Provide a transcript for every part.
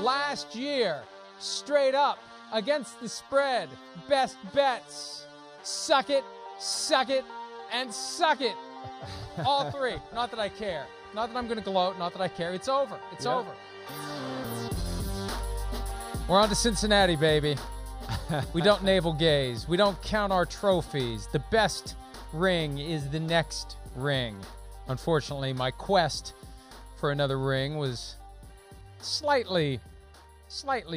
last year, straight up, against the spread, best bets. Suck it, and suck it. All three. Not that I care. Not that I'm going to gloat. Not that I care. It's over. It's over. We're on to Cincinnati, baby. We don't navel gaze. We don't count our trophies. The best ring is the next ring. Unfortunately, my quest for another ring was slightly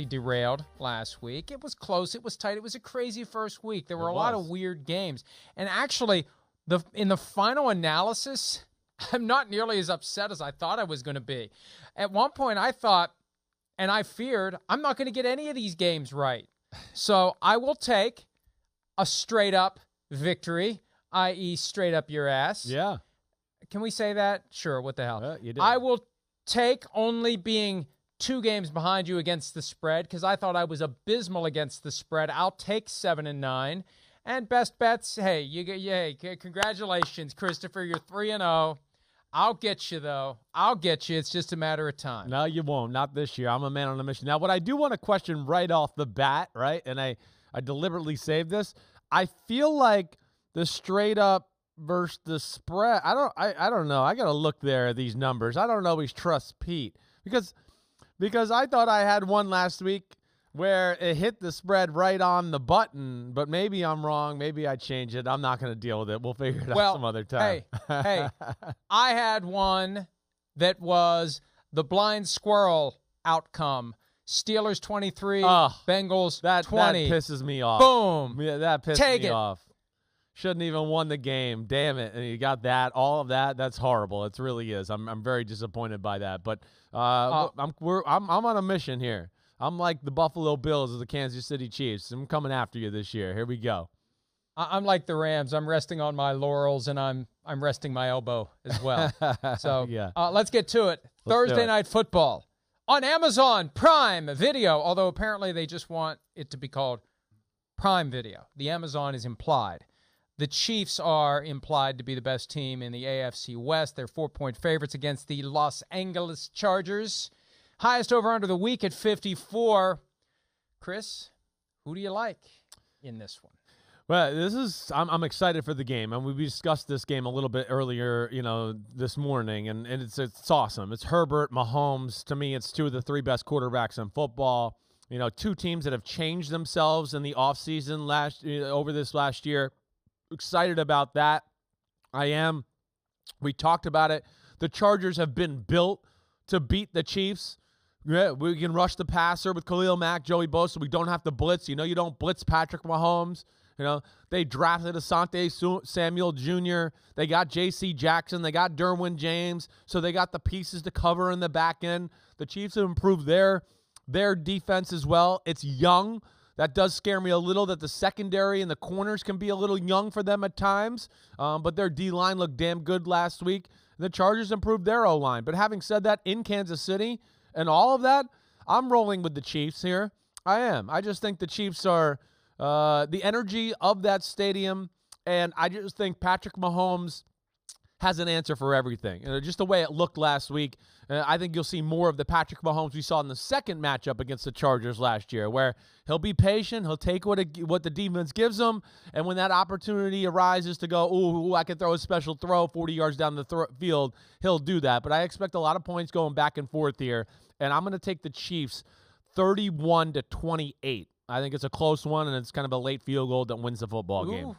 derailed last week. It was close. It was tight. It was a crazy first week. There were a lot of weird games. And actually, in the final analysis, I'm not nearly as upset as I thought I was going to be. At one point, I thought, and I feared, I'm not going to get any of these games right. So I will take a straight-up victory, i.e. straight up your ass. Yeah. Can we say that? Sure, what the hell. You did. I will take only being 2 games behind you against the spread because I thought I was abysmal against the spread. I'll take 7-9. And best bets, hey, congratulations, Christopher. You're 3-0. I'll get you, though. I'll get you. It's just a matter of time. No, you won't. Not this year. I'm a man on a mission. Now, what I do want to question right off the bat, right, and I deliberately saved this, I feel like the straight up versus the spread, I don't know. I got to look there at these numbers. I don't always trust Pete because I thought I had one last week where it hit the spread right on the button, but maybe I'm wrong. Maybe I changed it. I'm not going to deal with it. We'll figure it out some other time. Hey, I had one that was the blind squirrel outcome. Steelers 23, Bengals 20. That pisses me off. Boom. Yeah, that pisses me off. Shouldn't even won the game. Damn it. And you got that, all of that. That's horrible. It really is. I'm very disappointed by that. But I'm on a mission here. I'm like the Buffalo Bills of the Kansas City Chiefs. I'm coming after you this year. Here we go. I'm like the Rams. I'm resting on my laurels, and I'm resting my elbow as well. So yeah. Let's get to it. Thursday Night Football on Amazon Prime Video, although apparently they just want it to be called Prime Video. The Amazon is implied. The Chiefs are implied to be the best team in the AFC West. They're 4-point favorites against the Los Angeles Chargers. Highest over-under the week at 54. Chris, who do you like in this one? Well, I'm excited for the game, and we discussed this game a little bit earlier, this morning, and it's awesome. It's Herbert, Mahomes. To me, it's 2 of the 3 best quarterbacks in football. 2 teams that have changed themselves in the offseason over this last year. Excited about that. I am. We talked about it. The Chargers have been built to beat the Chiefs. Yeah, we can rush the passer with Khalil Mack, Joey Bosa. We don't have to blitz. You don't blitz Patrick Mahomes. They drafted Asante Samuel Jr. They got J.C. Jackson. They got Derwin James. So they got the pieces to cover in the back end. The Chiefs have improved their defense as well. It's young. That does scare me a little that the secondary and the corners can be a little young for them at times. But their D-line looked damn good last week. The Chargers improved their O-line. But having said that, in Kansas City and all of that, I'm rolling with the Chiefs here. I am. I just think the Chiefs are the energy of that stadium, and I just think Patrick Mahomes has an answer for everything. Just the way it looked last week, I think you'll see more of the Patrick Mahomes we saw in the second matchup against the Chargers last year, where he'll be patient, he'll take what the defense gives him, and when that opportunity arises to go, ooh, I can throw a special throw 40 yards down the field, he'll do that. But I expect a lot of points going back and forth here, and I'm going to take the Chiefs 31-28. I think it's a close one, and it's kind of a late field goal that wins the football game.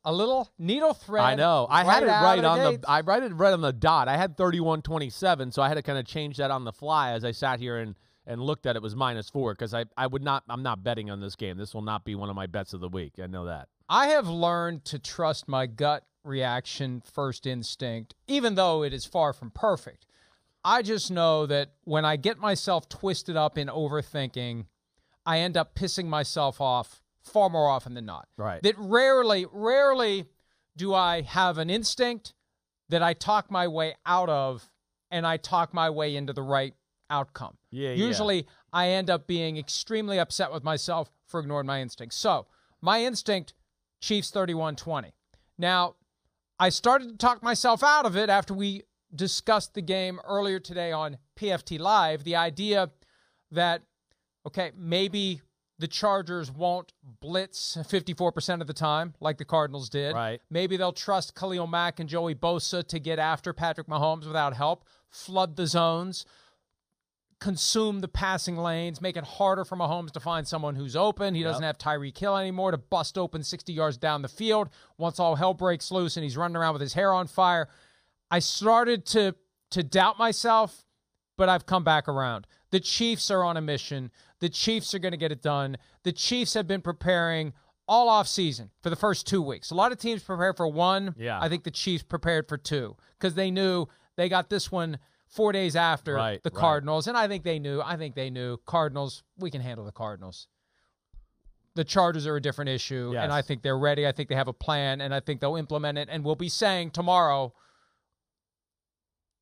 A little needle thread. I know. I had it right on the dot. I had 31-27, so I had to kind of change that on the fly as I sat here and looked at it was -4 because I'm not betting on this game. This will not be one of my bets of the week. I know that. I have learned to trust my gut reaction, first instinct, even though it is far from perfect. I just know that when I get myself twisted up in overthinking, I end up pissing myself off far more often than not. Right. That rarely do I have an instinct that I talk my way out of and I talk my way into the right outcome. Usually I end up being extremely upset with myself for ignoring my instinct. So my instinct, Chiefs 31-20. Now, I started to talk myself out of it after we discussed the game earlier today on PFT Live. The idea that, okay, maybe the Chargers won't blitz 54% of the time like the Cardinals did. Right. Maybe they'll trust Khalil Mack and Joey Bosa to get after Patrick Mahomes without help, flood the zones, consume the passing lanes, make it harder for Mahomes to find someone who's open. He doesn't have Tyreek Hill anymore to bust open 60 yards down the field once all hell breaks loose and he's running around with his hair on fire. I started to doubt myself, but I've come back around. The Chiefs are on a mission. The Chiefs are going to get it done. The Chiefs have been preparing all offseason for the first 2 weeks. A lot of teams prepare for one. Yeah. I think the Chiefs prepared for two because they knew they got this one 4 days after the Cardinals. And I think they knew. Cardinals, we can handle the Cardinals. The Chargers are a different issue, and I think they're ready. I think they have a plan, and I think they'll implement it. And we'll be saying tomorrow,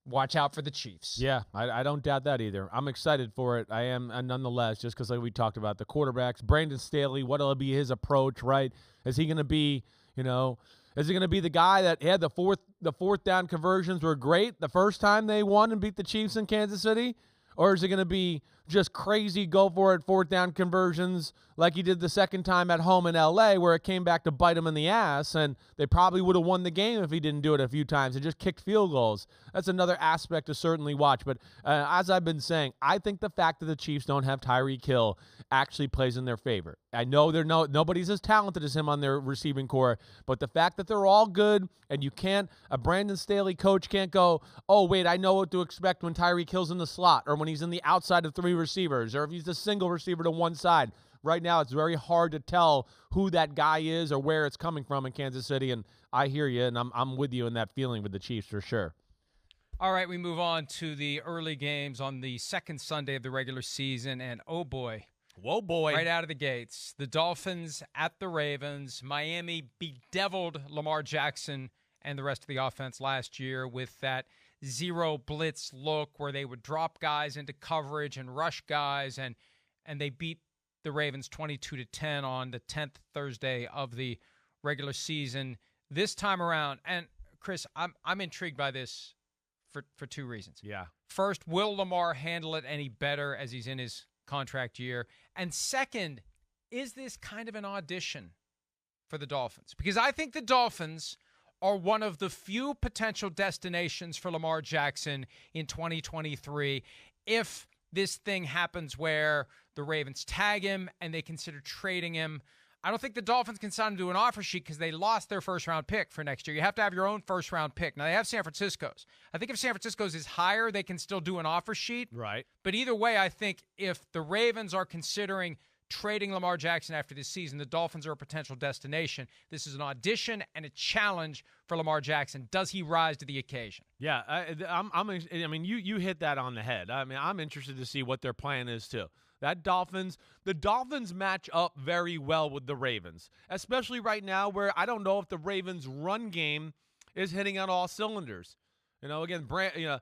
watch out for the Chiefs. Yeah, I don't doubt that either. I'm excited for it. I am, nonetheless, just because like we talked about the quarterbacks. Brandon Staley, what'll be his approach, right? Is he going to be, is he going to be the guy that had the fourth down conversions were great the first time they won and beat the Chiefs in Kansas City? Or is it going to be just crazy go for it fourth down conversions like he did the second time at home in L.A. where it came back to bite him in the ass, and they probably would have won the game if he didn't do it a few times and just kicked field goals? That's another aspect to certainly watch. But as I've been saying, I think the fact that the Chiefs don't have Tyreek Hill actually plays in their favor. I know nobody's as talented as him on their receiving core, but the fact that they're all good and a Brandon Staley coach can't go, oh, wait, I know what to expect when Tyreek Hill's in the slot or when he's in the outside of three receivers or if he's a single receiver to one side. Right now, it's very hard to tell who that guy is or where it's coming from in Kansas City, and I hear you, and I'm with you in that feeling with the Chiefs for sure. All right, we move on to the early games on the second Sunday of the regular season, and oh boy. Whoa, boy. Right out of the gates. The Dolphins at the Ravens. Miami bedeviled Lamar Jackson and the rest of the offense last year with that zero blitz look where they would drop guys into coverage and rush guys, and they beat the Ravens 22-10 on the 10th Thursday of the regular season this time around. And Chris, I'm intrigued by this for two reasons. Yeah. First, will Lamar handle it any better as he's in his contract year? And second, is this kind of an audition for the Dolphins? Because I think the Dolphins are one of the few potential destinations for Lamar Jackson in 2023 if this thing happens where the Ravens tag him and they consider trading him. I don't think the Dolphins can sign him to an offer sheet because they lost their first-round pick for next year. You have to have your own first-round pick. Now, they have San Francisco's. I think if San Francisco's is higher, they can still do an offer sheet. Right. But either way, I think if the Ravens are considering trading Lamar Jackson after this season, the Dolphins are a potential destination. This is an audition and a challenge for Lamar Jackson. Does he rise to the occasion? Yeah, you hit that on the head. I mean, I'm interested to see what their plan is too. The Dolphins match up very well with the Ravens, especially right now where I don't know if the Ravens' run game is hitting on all cylinders. Again, the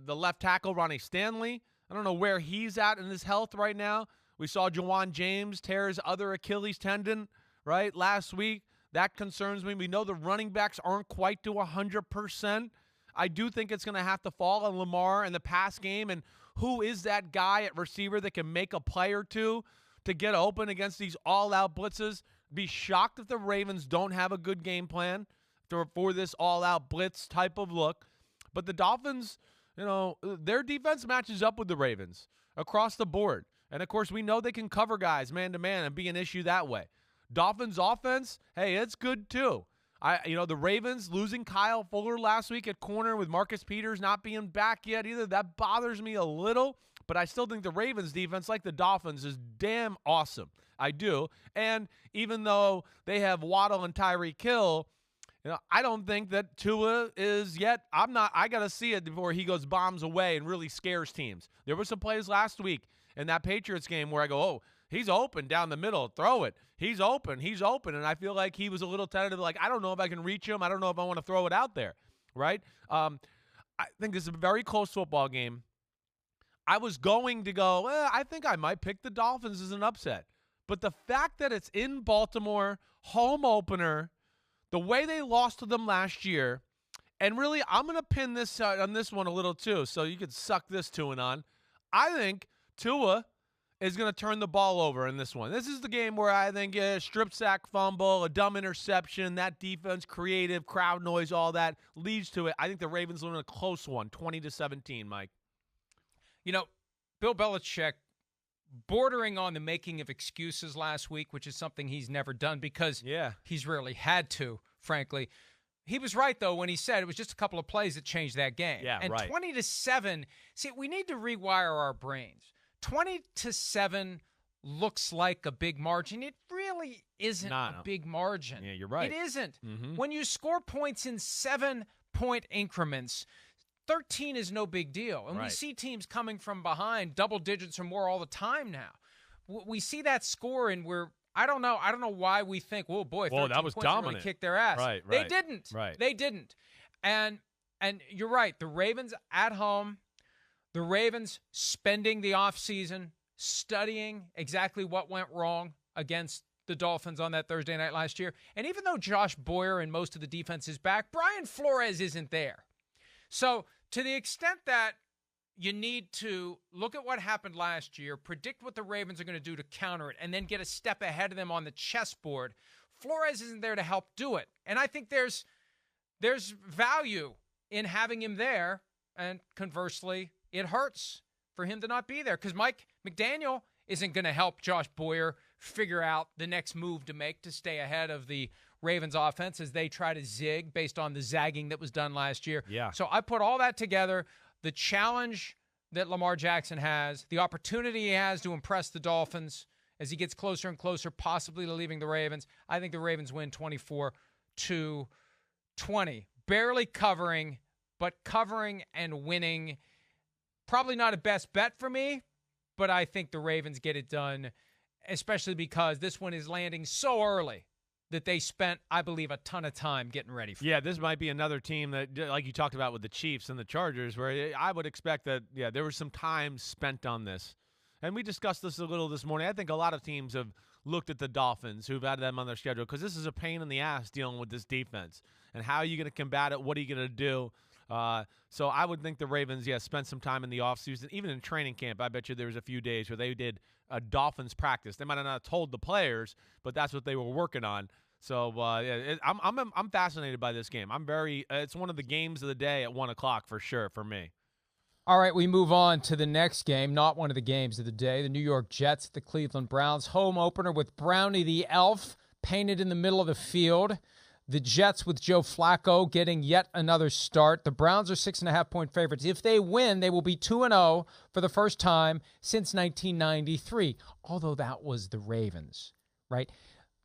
left tackle Ronnie Stanley, I don't know where he's at in his health right now. We saw Juwan James tear his other Achilles tendon, right, last week. That concerns me. We know the running backs aren't quite to 100%. I do think it's going to have to fall on Lamar in the pass game, and who is that guy at receiver that can make a play or two to get open against these all-out blitzes? Be shocked if the Ravens don't have a good game plan for this all-out blitz type of look. But the Dolphins, their defense matches up with the Ravens across the board. And, of course, we know they can cover guys man-to-man and be an issue that way. Dolphins offense, hey, it's good too. The Ravens losing Kyle Fuller last week at corner with Marcus Peters not being back yet either. That bothers me a little, but I still think the Ravens defense, like the Dolphins, is damn awesome. I do. And even though they have Waddle and Tyreek Hill, I don't think that Tua is yet. I got to see it before he goes bombs away and really scares teams. There were some plays last week in that Patriots game where I go, oh, he's open down the middle. Throw it. He's open. And I feel like he was a little tentative, like, I don't know if I can reach him. I don't know if I want to throw it out there, right? I think this is a very close football game. I was going to go, I think I might pick the Dolphins as an upset. But the fact that it's in Baltimore, home opener, the way they lost to them last year, and really I'm going to pin this on this one a little too, so you could suck this to and on. I think Tua is going to turn the ball over in this one. This is the game where I think a strip sack fumble, a dumb interception, that defense, creative, crowd noise, all that leads to it. I think the Ravens win a close one, 20-17, Mike. You know, Bill Belichick bordering on the making of excuses last week, which is something he's never done because he's rarely had to, frankly. He was right, though, when he said it was just a couple of plays that changed that game. Yeah, and right. 20-7, see, we need to rewire our brains. 20-7 looks like a big margin. It really isn't a big margin. Yeah, you're right. It isn't. When you score points in 7-point increments, 13 is no big deal. And we see teams coming from behind double digits or more all the time now. We see that score, and I don't know why we think, oh boy, 13 that was points dominant. really kicked their ass. Right. They didn't. Right. They didn't. And you're right. The Ravens at home, the Ravens spending the offseason studying exactly what went wrong against the Dolphins on that Thursday night last year. And even though Josh Boyer and most of the defense is back, Brian Flores isn't there. So to the extent that you need to look at what happened last year, predict what the Ravens are going to do to counter it, and then get a step ahead of them on the chessboard, Flores isn't there to help do it. And I think there's value in having him there, and conversely, it hurts for him to not be there because Mike McDaniel isn't going to help Josh Boyer figure out the next move to make to stay ahead of the Ravens offense as they try to zig based on the zagging that was done last year. Yeah. So I put all that together, the challenge that Lamar Jackson has, the opportunity he has to impress the Dolphins as he gets closer and closer, possibly to leaving the Ravens. I think the Ravens win 24-20. Barely covering, but covering and winning. Probably not a best bet for me, but I think the Ravens get it done, especially because this one is landing so early that they spent, I believe, a ton of time getting ready for. Yeah, this might be another team that, like you talked about with the Chiefs and the Chargers, where I would expect that, there was some time spent on this. And we discussed this a little this morning. I think a lot of teams have looked at the Dolphins who've had them on their schedule because this is a pain in the ass dealing with this defense. And how are you going to combat it? What are you going to do? So I would think the Ravens, spent some time in the offseason. Even in training camp, I bet you there was a few days where they did a Dolphins practice. They might have not told the players, but that's what they were working on. So I'm fascinated by this game. It's one of the games of the day at 1 o'clock for sure for me. All right, we move on to the next game, not one of the games of the day. The New York Jets, the Cleveland Browns, home opener with Brownie the Elf painted in the middle of the field. The Jets with Joe Flacco getting yet another start. The Browns are 6.5-point favorites. If they win, they will be 2-0 for the first time since 1993, although that was the Ravens, right?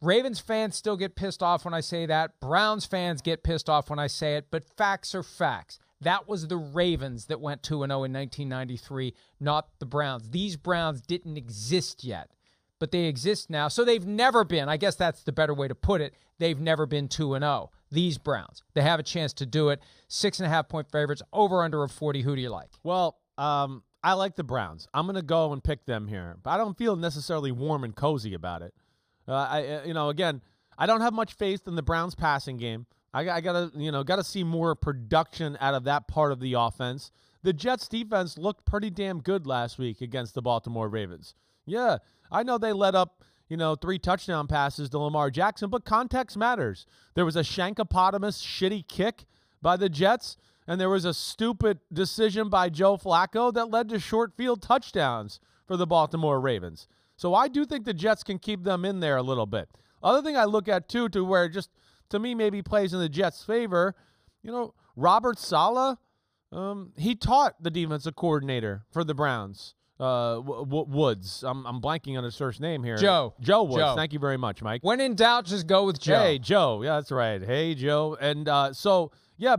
Ravens fans still get pissed off when I say that. Browns fans get pissed off when I say it, but facts are facts. That was the Ravens that went 2-0 in 1993, not the Browns. These Browns didn't exist yet, but they exist now. So they've never been, I guess that's the better way to put it, they've never been 2-0. These Browns, they have a chance to do it. 6.5-point favorites, over under of 40. Who do you like? Well, I like the Browns. I'm going to go and pick them here, but I don't feel necessarily warm and cozy about it. Again, I don't have much faith in the Browns passing game. I gotta see more production out of that part of the offense. The Jets defense looked pretty damn good last week against the Baltimore Ravens. Yeah, I know they let up, 3 touchdown passes to Lamar Jackson, but context matters. There was a shankopotamus shitty kick by the Jets, and there was a stupid decision by Joe Flacco that led to short field touchdowns for the Baltimore Ravens. So I do think the Jets can keep them in there a little bit. Other thing I look at, too, to where just, to me, maybe plays in the Jets' favor, Robert Saleh, he taught the defensive coordinator for the Browns, Woods. I'm blanking on his first name here. Joe Woods. Joe. Thank you very much, Mike. When in doubt, just go with Joe. Hey, Joe. Yeah, that's right. Hey, Joe. And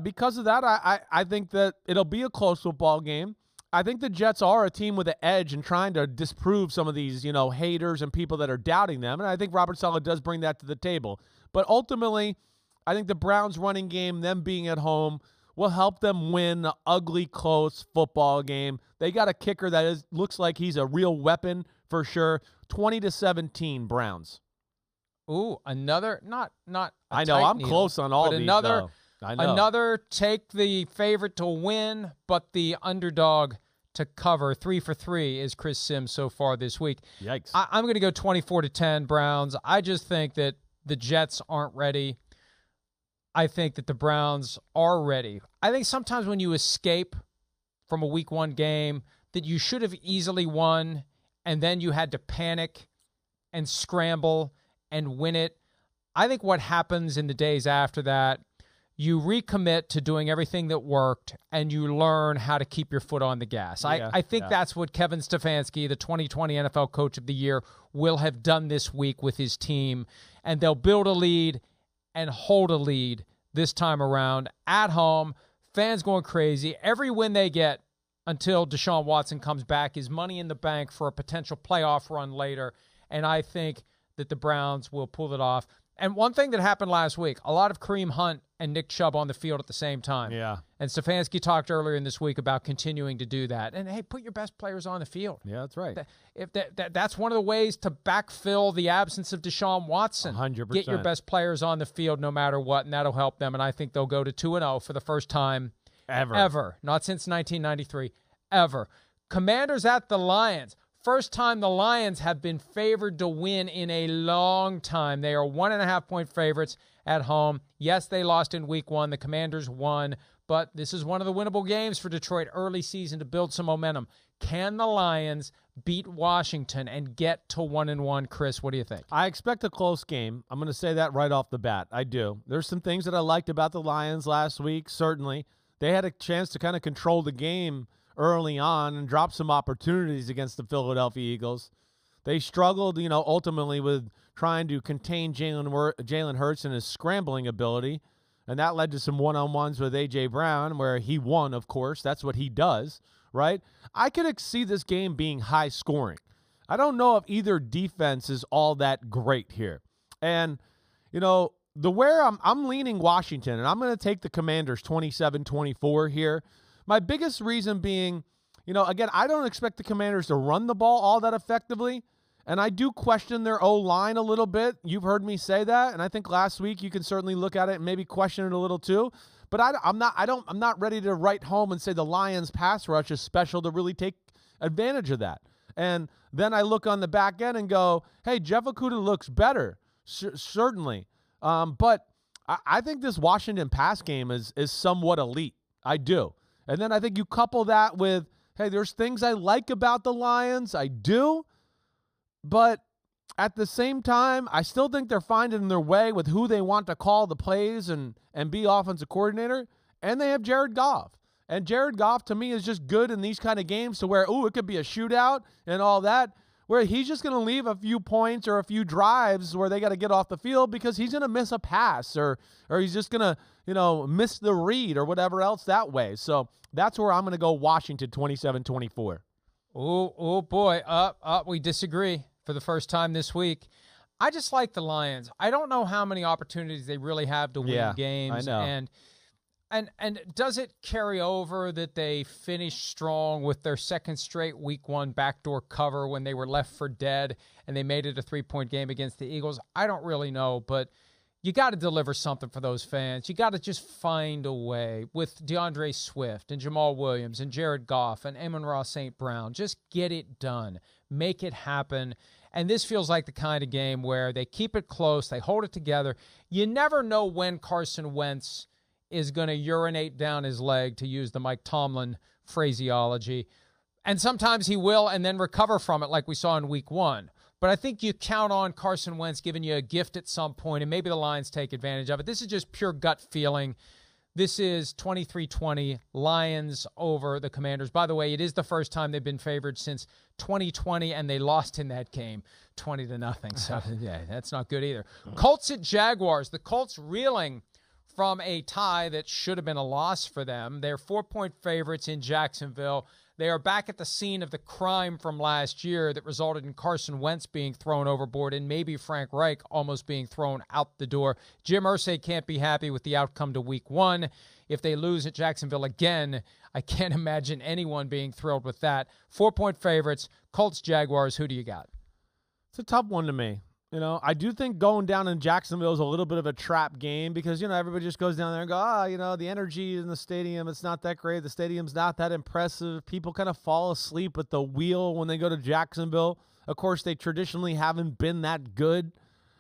because of that, I think that it'll be a close football game. I think the Jets are a team with an edge and trying to disprove some of these, haters and people that are doubting them. And I think Robert Saleh does bring that to the table. But ultimately, I think the Browns running game, them being at home, will help them win an ugly, close football game. They got a kicker that looks like he's a real weapon for sure. 20-17 Browns. Ooh, another not. I know I'm close on all these. Another I know. Another take the favorite to win, but the underdog to cover. 3 for 3 is Chris Simms so far this week. Yikes. I'm going to go 24-10 Browns. I just think that the Jets aren't ready. I think that the Browns are ready. I think sometimes when you escape from a week 1 game that you should have easily won, and then you had to panic and scramble and win it. I think what happens in the days after that, you recommit to doing everything that worked, and you learn how to keep your foot on the gas. I think that's what Kevin Stefanski, the 2020 NFL Coach of the Year, will have done this week with his team, and they'll build a lead and hold a lead this time around at home. Fans going crazy. Every win they get until Deshaun Watson comes back is money in the bank for a potential playoff run later, and I think that the Browns will pull it off. And one thing that happened last week, a lot of Kareem Hunt and Nick Chubb on the field at the same time. Yeah. And Stefanski talked earlier in this week about continuing to do that. And, hey, put your best players on the field. Yeah, that's right. That's one of the ways to backfill the absence of Deshaun Watson. 100%. Get your best players on the field no matter what, and that'll help them. And I think they'll go to 2-0 for the first time ever. Not since 1993, ever. Commanders at the Lions. First time the Lions have been favored to win in a long time. They are 1.5-point favorites at home. Yes, they lost in week 1. The Commanders won, but this is one of the winnable games for Detroit early season to build some momentum. Can the Lions beat Washington and get to 1-1? Chris, what do you think? I expect a close game. I'm going to say that right off the bat. I do. There's some things that I liked about the Lions last week, certainly. They had a chance to kind of control the game early on and drop some opportunities against the Philadelphia Eagles. They struggled, ultimately with trying to contain Jalen Hurts and his scrambling ability, and that led to some one-on-ones with A.J. Brown where he won, of course. That's what he does, right? I could see this game being high scoring. I don't know if either defense is all that great here. And, where I'm leaning Washington, and I'm going to take the Commanders 27-24 here. My biggest reason being, again, I don't expect the Commanders to run the ball all that effectively, and I do question their O-line a little bit. You've heard me say that, and I think last week you can certainly look at it and maybe question it a little too. But I'm not ready to write home and say the Lions' pass rush is special to really take advantage of that. And then I look on the back end and go, hey, Jeff Okudah looks better, certainly. But I think this Washington pass game is somewhat elite. I do. And then I think you couple that with, hey, there's things I like about the Lions. I do. But at the same time, I still think they're finding their way with who they want to call the plays and be offensive coordinator. And they have Jared Goff. And Jared Goff, to me, is just good in these kind of games to where, it could be a shootout and all that, where he's just going to leave a few points or a few drives where they got to get off the field because he's going to miss a pass or he's just going to, miss the read or whatever else that way. So that's where I'm going to go Washington 27-24. Oh boy. We disagree for the first time this week. I just like the Lions. I don't know how many opportunities they really have to win games. I know. And does it carry over that they finished strong with their second straight week 1 backdoor cover when they were left for dead and they made it a 3-point game against the Eagles? I don't really know, but you got to deliver something for those fans. You got to just find a way with DeAndre Swift and Jamal Williams and Jared Goff and Amon-Ra St. Brown. Just get it done. Make it happen. And this feels like the kind of game where they keep it close. They hold it together. You never know when Carson Wentz is going to urinate down his leg, to use the Mike Tomlin phraseology. And sometimes he will and then recover from it like we saw in week 1. But I think you count on Carson Wentz giving you a gift at some point, and maybe the Lions take advantage of it. This is just pure gut feeling. This is 23-20, Lions over the Commanders. By the way, it is the first time they've been favored since 2020, and they lost in that game 20-0. So, yeah, that's not good either. Colts at Jaguars. The Colts reeling from a tie that should have been a loss for them. They're 4-point favorites in Jacksonville. They are back at the scene of the crime from last year that resulted in Carson Wentz being thrown overboard and maybe Frank Reich almost being thrown out the door. Jim Irsay can't be happy with the outcome to week 1. If they lose at Jacksonville again, I can't imagine anyone being thrilled with that. 4-point favorites, Colts, Jaguars, who do you got? It's a tough one to me. I do think going down in Jacksonville is a little bit of a trap game because, everybody just goes down there and go, the energy in the stadium, it's not that great. The stadium's not that impressive. People kind of fall asleep at the wheel when they go to Jacksonville. Of course, they traditionally haven't been that good.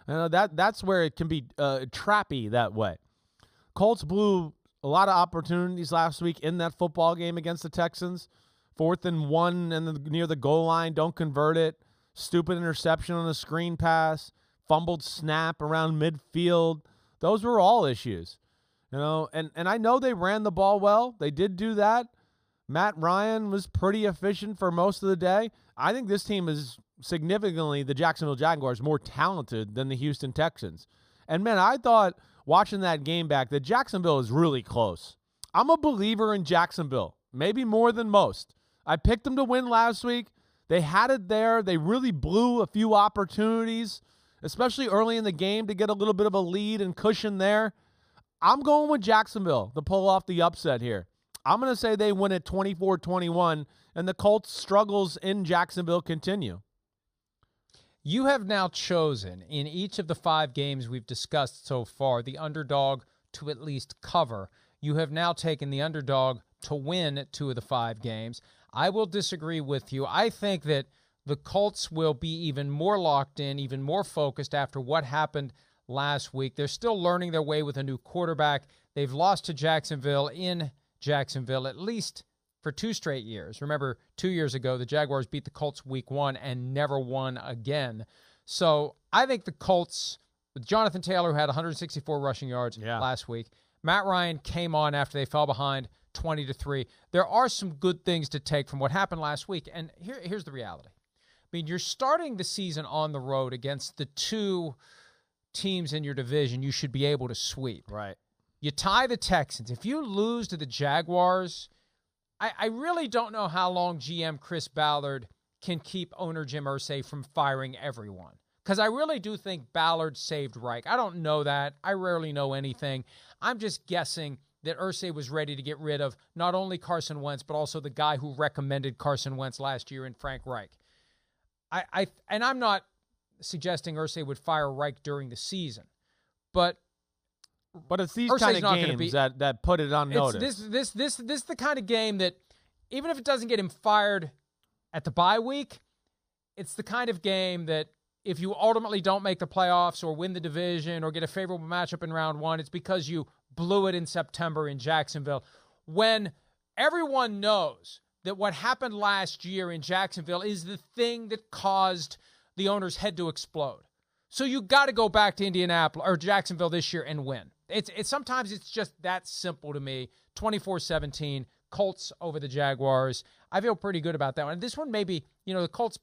That's where it can be trappy that way. Colts blew a lot of opportunities last week in that football game against the Texans. 4th and 1 and near the goal line, don't convert it. Stupid interception on a screen pass, fumbled snap around midfield. Those were all issues, and I know they ran the ball well. They did do that. Matt Ryan was pretty efficient for most of the day. I think this team is significantly, the Jacksonville Jaguars, more talented than the Houston Texans. And, man, I thought watching that game back that Jacksonville is really close. I'm a believer in Jacksonville, maybe more than most. I picked them to win last week. They had it there. They really blew a few opportunities, especially early in the game, to get a little bit of a lead and cushion there. I'm going with Jacksonville to pull off the upset here. I'm going to say they win at 24-21, and the Colts' struggles in Jacksonville continue. You have now chosen, in each of the 5 games we've discussed so far, the underdog to at least cover. You have now taken the underdog to win 2 of the 5 games. I will disagree with you. I think that the Colts will be even more locked in, even more focused after what happened last week. They're still learning their way with a new quarterback. They've lost to Jacksonville in Jacksonville at least for 2 straight years. Remember, 2 years ago, the Jaguars beat the Colts week 1 and never won again. So I think the Colts, with Jonathan Taylor, who had 164 rushing yards last week, Matt Ryan came on after they fell behind 20-3. There are some good things to take from what happened last week, and here's the reality. I mean, you're starting the season on the road against the 2 teams in your division you should be able to sweep. Right. You tie the Texans. If you lose to the Jaguars, I really don't know how long GM Chris Ballard can keep owner Jim Irsay from firing everyone. Because I really do think Ballard saved Reich. I don't know that. I rarely know anything. I'm just guessing that Irsay was ready to get rid of not only Carson Wentz, but also the guy who recommended Carson Wentz last year in Frank Reich. And I'm not suggesting Irsay would fire Reich during the season, but it's these kind of games that put it on notice. This is the kind of game that, even if it doesn't get him fired at the bye week, it's the kind of game that if you ultimately don't make the playoffs or win the division or get a favorable matchup in round 1, it's because you blew it in September in Jacksonville, when everyone knows that what happened last year in Jacksonville is the thing that caused the owner's head to explode. So you got to go back to Indianapolis or Jacksonville this year and win. It's sometimes it's just that simple to me. 24-17, Colts over the Jaguars. I feel pretty good about that one. This one maybe, the Colts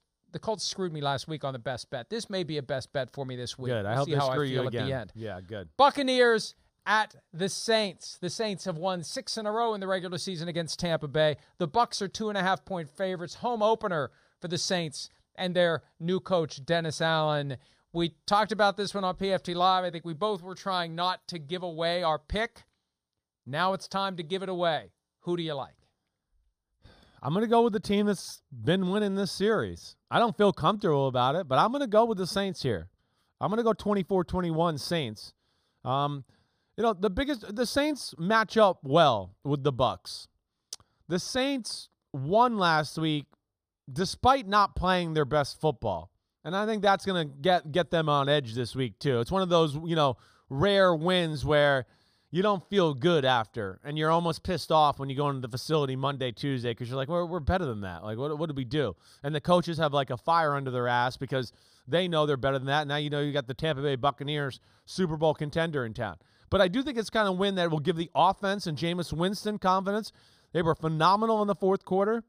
screwed me last week on the best bet. This may be a best bet for me this week. Good. I hope they screw you again. At the end. Yeah, good. Buccaneers at the Saints. The Saints have won 6 in a row in the regular season against Tampa Bay. The Bucs are 2.5-point favorites. Home opener for the Saints and their new coach, Dennis Allen. We talked about this one on PFT Live. I think we both were trying not to give away our pick. Now it's time to give it away. Who do you like? I'm going to go with the team that's been winning this series. I don't feel comfortable about it, but I'm going to go with the Saints here. I'm going to go 24-21 Saints. The Saints match up well with the Bucs. The Saints won last week despite not playing their best football. And I think that's going to get them on edge this week too. It's one of those, rare wins where you don't feel good after, and you're almost pissed off when you go into the facility Monday, Tuesday, because you're like, we're better than that. Like, what did we do? And the coaches have like a fire under their ass because they know they're better than that. Now you got the Tampa Bay Buccaneers Super Bowl contender in town. But I do think it's kind of a win that will give the offense and Jameis Winston confidence. They were phenomenal in the fourth quarter.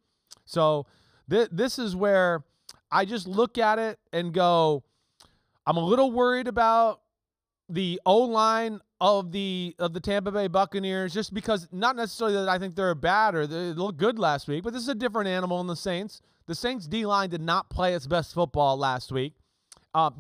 So this is where I just look at it and go, I'm a little worried about the O-line of the Tampa Bay Buccaneers, just because, not necessarily that I think they're bad or they look good last week, but this is a different animal in the Saints. The Saints D-line did not play its best football last week.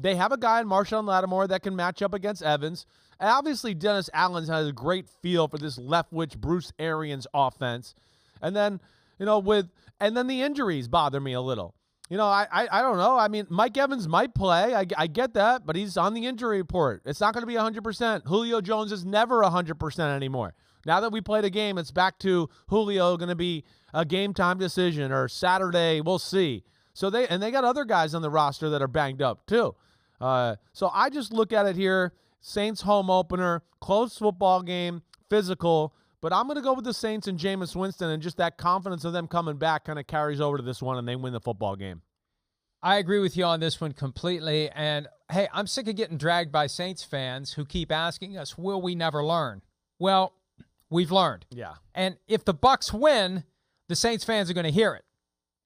They have a guy in Marshawn Lattimore that can match up against Evans. And obviously, Dennis Allen has a great feel for this Leftwich, Bruce Arians offense. And then, the injuries bother me a little. I don't know. I mean, Mike Evans might play. I get that, but he's on the injury report. It's not going to be 100%. Julio Jones is never 100% anymore. Now that we played a game, it's back to Julio going to be a game time decision or Saturday. We'll see. So they got other guys on the roster that are banged up too. So I just look at it here. Saints home opener, close football game, physical. But I'm going to go with the Saints and Jameis Winston, and just that confidence of them coming back kind of carries over to this one, and they win the football game. I agree with you on this one completely. And, hey, I'm sick of getting dragged by Saints fans who keep asking us, will we never learn? Well, we've learned. Yeah. And if the Bucs win, the Saints fans are going to hear it.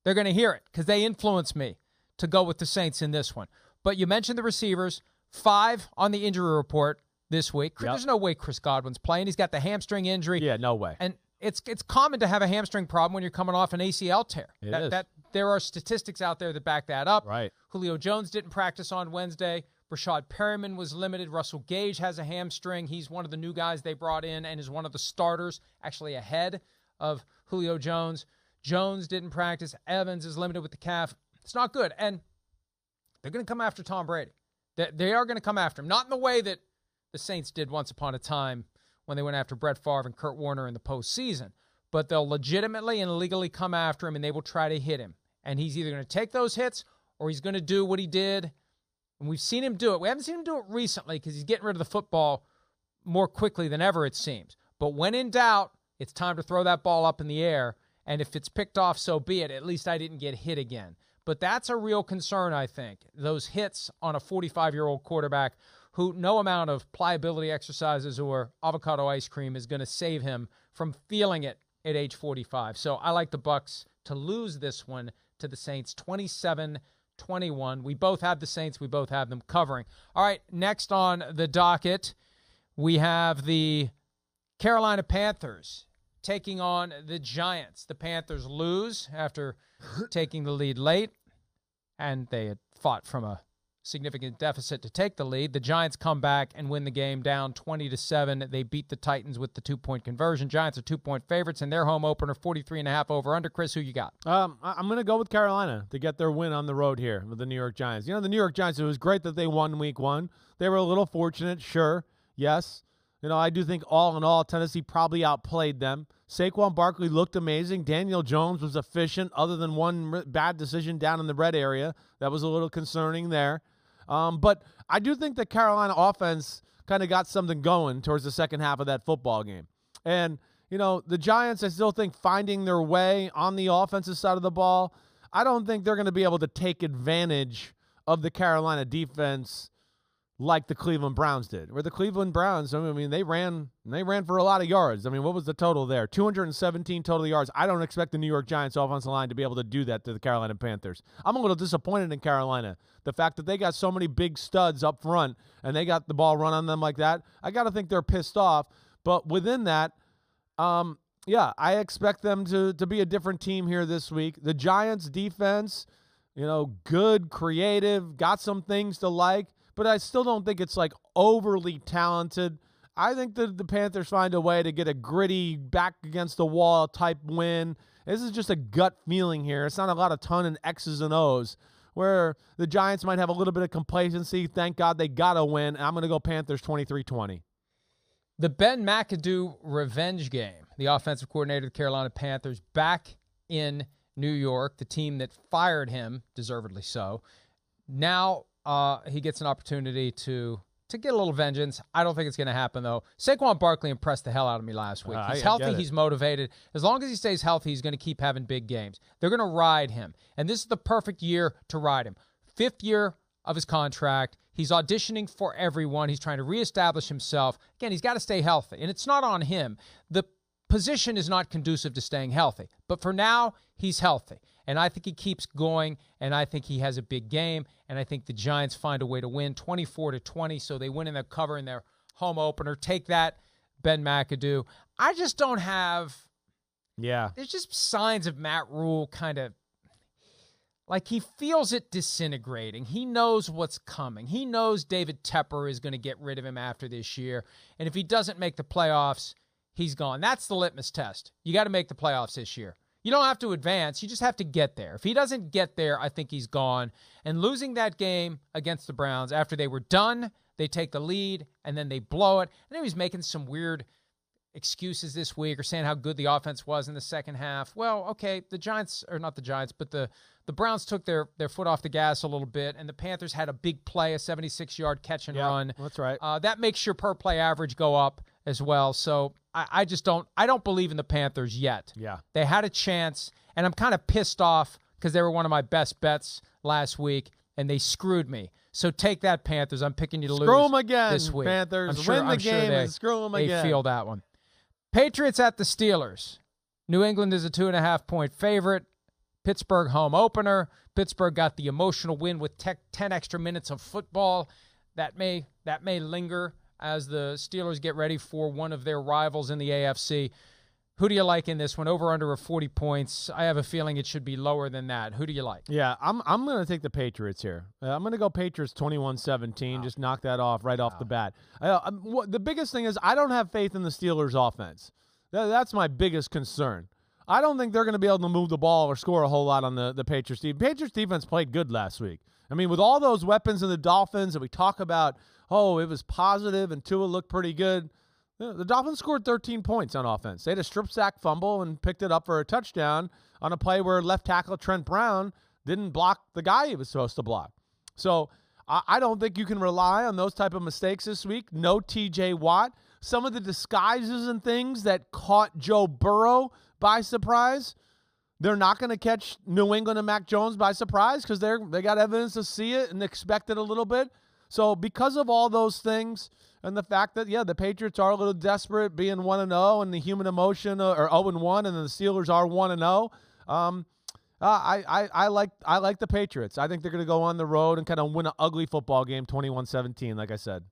They're going to hear it because they influenced me to go with the Saints in this one. But you mentioned the receivers, 5 on the injury report this week. Yep. There's no way Chris Godwin's playing. He's got the hamstring injury. Yeah, no way. And it's common to have a hamstring problem when you're coming off an ACL tear. There are statistics out there that back that up. Right. Julio Jones didn't practice on Wednesday. Rashad Perriman was limited. Russell Gage has a hamstring. He's one of the new guys they brought in and is one of the starters, actually ahead of Julio Jones. Jones didn't practice. Evans is limited with the calf. It's not good. And they're going to come after Tom Brady. They are going to come after him. Not in the way that the Saints did once upon a time when they went after Brett Favre and Kurt Warner in the postseason. But they'll legitimately and legally come after him, and they will try to hit him. And he's either going to take those hits or he's going to do what he did. And we've seen him do it. We haven't seen him do it recently because he's getting rid of the football more quickly than ever, it seems. But when in doubt, it's time to throw that ball up in the air. And if it's picked off, so be it. At least I didn't get hit again. But that's a real concern, I think. Those hits on a 45-year-old quarterback who no amount of pliability exercises or avocado ice cream is going to save him from feeling it at age 45. So I like the Bucs to lose this one to the Saints 27-21. We both have the Saints. We both have them covering. All right, next on the docket, we have the Carolina Panthers taking on the Giants. The Panthers lose after taking the lead late, and they had fought from a significant deficit to take the lead. The Giants come back and win the game down 20-7. They beat the Titans with the 2-point conversion. Giants are 2-point favorites in their home opener, 43.5 over under. Chris, who you got? I'm going to go with Carolina to get their win on the road here with the New York Giants. The New York Giants, it was great that they won week 1. They were a little fortunate, sure, yes. I do think all in all, Tennessee probably outplayed them. Saquon Barkley looked amazing. Daniel Jones was efficient other than one bad decision down in the red area. That was a little concerning there. But I do think the Carolina offense kind of got something going towards the second half of that football game. And, the Giants, I still think finding their way on the offensive side of the ball, I don't think they're going to be able to take advantage of the Carolina defense like the Cleveland Browns did. Where the Cleveland Browns, they ran for a lot of yards. What was the total there? 217 total yards. I don't expect the New York Giants offensive line to be able to do that to the Carolina Panthers. I'm a little disappointed in Carolina. The fact that they got so many big studs up front and they got the ball run on them like that, I got to think they're pissed off. But within that, I expect them to be a different team here this week. The Giants defense, good, creative, got some things to like. But I still don't think it's overly talented. I think the Panthers find a way to get a gritty, back against the wall type win. This is just a gut feeling here. It's not a ton of X's and O's, where the Giants might have a little bit of complacency. Thank God they got a win. I'm going to go Panthers 23-20. The Ben McAdoo revenge game. The offensive coordinator of the Carolina Panthers back in New York, the team that fired him, deservedly so. Now he gets an opportunity to get a little vengeance. I don't think it's going to happen, though. Saquon Barkley impressed the hell out of me last week. He's healthy. He's motivated. As long as he stays healthy, he's going to keep having big games. They're going to ride him. And this is the perfect year to ride him. 5th year of his contract. He's auditioning for everyone. He's trying to reestablish himself. Again, he's got to stay healthy. And it's not on him. The position is not conducive to staying healthy. But for now, he's healthy. And I think he keeps going, and I think he has a big game, and I think the Giants find a way to win 24-20, so they win in their cover in their home opener. Take that, Ben McAdoo. I just don't have there's just signs of Matt Rule kind of he feels it disintegrating. He knows what's coming. He knows David Tepper is going to get rid of him after this year, and if he doesn't make the playoffs, he's gone. That's the litmus test. You got to make the playoffs this year. You don't have to advance. You just have to get there. If he doesn't get there, I think he's gone. And losing that game against the Browns after they were done, they take the lead, and then they blow it. And then he's making some weird excuses this week or saying how good the offense was in the second half. Well, okay, the Giants, or not the Giants, but the Browns took their foot off the gas a little bit, and the Panthers had a big play, a 76-yard catch and run. That's right. That makes your per play average go up as well. So I just don't believe in the Panthers yet. Yeah. They had a chance, and I'm kind of pissed off because they were one of my best bets last week, and they screwed me. So take that, Panthers. I'm picking you to lose Screw them again, this week. Panthers. Win the game and screw them again. They feel that one. Patriots at the Steelers. New England is a 2.5-point favorite. Pittsburgh home opener. Pittsburgh got the emotional win with 10 extra minutes of football. That may linger as the Steelers get ready for one of their rivals in the AFC. Who do you like in this one? Over under of 40 points. I have a feeling it should be lower than that. Who do you like? Yeah, I'm going to take the Patriots here. I'm going to go Patriots 21-17. Wow. Just knock that off right off the bat. The biggest thing is I don't have faith in the Steelers' offense. That's my biggest concern. I don't think they're going to be able to move the ball or score a whole lot on the Patriots team. Patriots defense played good last week. I mean, with all those weapons in the Dolphins, and we talk about, it was positive and Tua looked pretty good. The Dolphins scored 13 points on offense. They had a strip sack fumble and picked it up for a touchdown on a play where left tackle Trent Brown didn't block the guy he was supposed to block. So I don't think you can rely on those type of mistakes this week. No T.J. Watt. Some of the disguises and things that caught Joe Burrow by surprise, they're not going to catch New England and Mac Jones by surprise because they got evidence to see it and expect it a little bit. So because of all those things and the fact that, the Patriots are a little desperate being 1-0 and the human emotion or 0-1 and the Steelers are 1-0, I like the Patriots. I think they're going to go on the road and kind of win an ugly football game 21-17, like I said.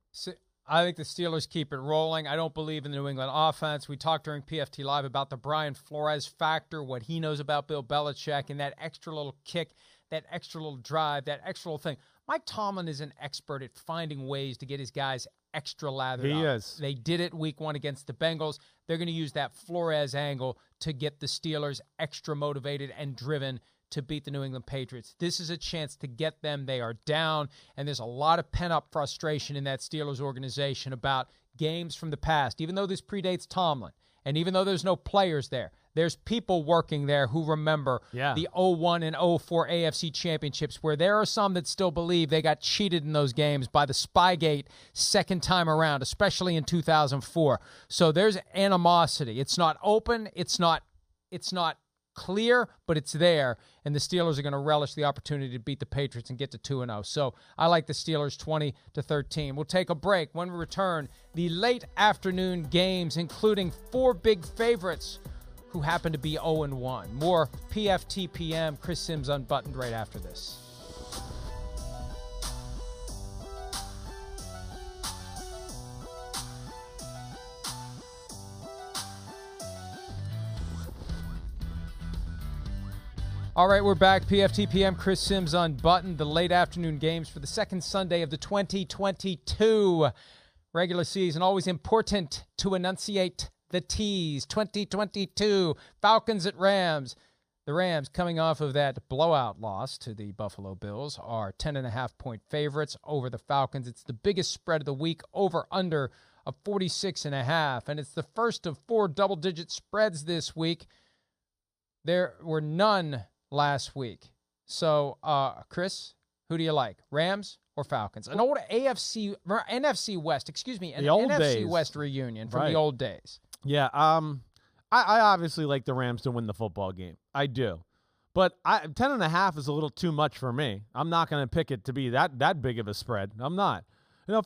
I think the Steelers keep it rolling. I don't believe in the New England offense. We talked during PFT Live about the Brian Flores factor, what he knows about Bill Belichick, and that extra little kick, that extra little drive, that extra little thing. Mike Tomlin is an expert at finding ways to get his guys extra lathered up. He is. They did it week 1 against the Bengals. They're going to use that Flores angle to get the Steelers extra motivated and driven to beat the New England Patriots. This is a chance to get them. They are down, and there's a lot of pent-up frustration in that Steelers organization about games from the past. Even though this predates Tomlin, and even though there's no players there, there's people working there who remember the 0-1 and 0-4 AFC championships, where there are some that still believe they got cheated in those games by the Spygate second time around, especially in 2004. So there's animosity. It's not open. It's not clear, but it's there, and the Steelers are going to relish the opportunity to beat the Patriots and get to 2-0. So I like the Steelers 20-13. We'll take a break. When we return, the late afternoon games, including 4 big favorites who happen to be 0-1. More PFTPM, Chris Simms Unbuttoned right after this. All right, we're back. PFTPM, Chris Simms Unbuttoned. The late afternoon games for the second Sunday of the 2022 regular season. Always important to enunciate the T's. 2022, Falcons at Rams. The Rams, coming off of that blowout loss to the Buffalo Bills, are 10.5-point favorites over the Falcons. It's the biggest spread of the week, over under of 46.5. And it's the first of 4 double-digit spreads this week. There were none last week. So, Chris, who do you like? Rams or Falcons? An old NFC West, an NFC days. West reunion from the old days. Yeah, I obviously like the Rams to win the football game. I do. But 10.5 is a little too much for me. I'm not going to pick it to be that big of a spread. I'm not.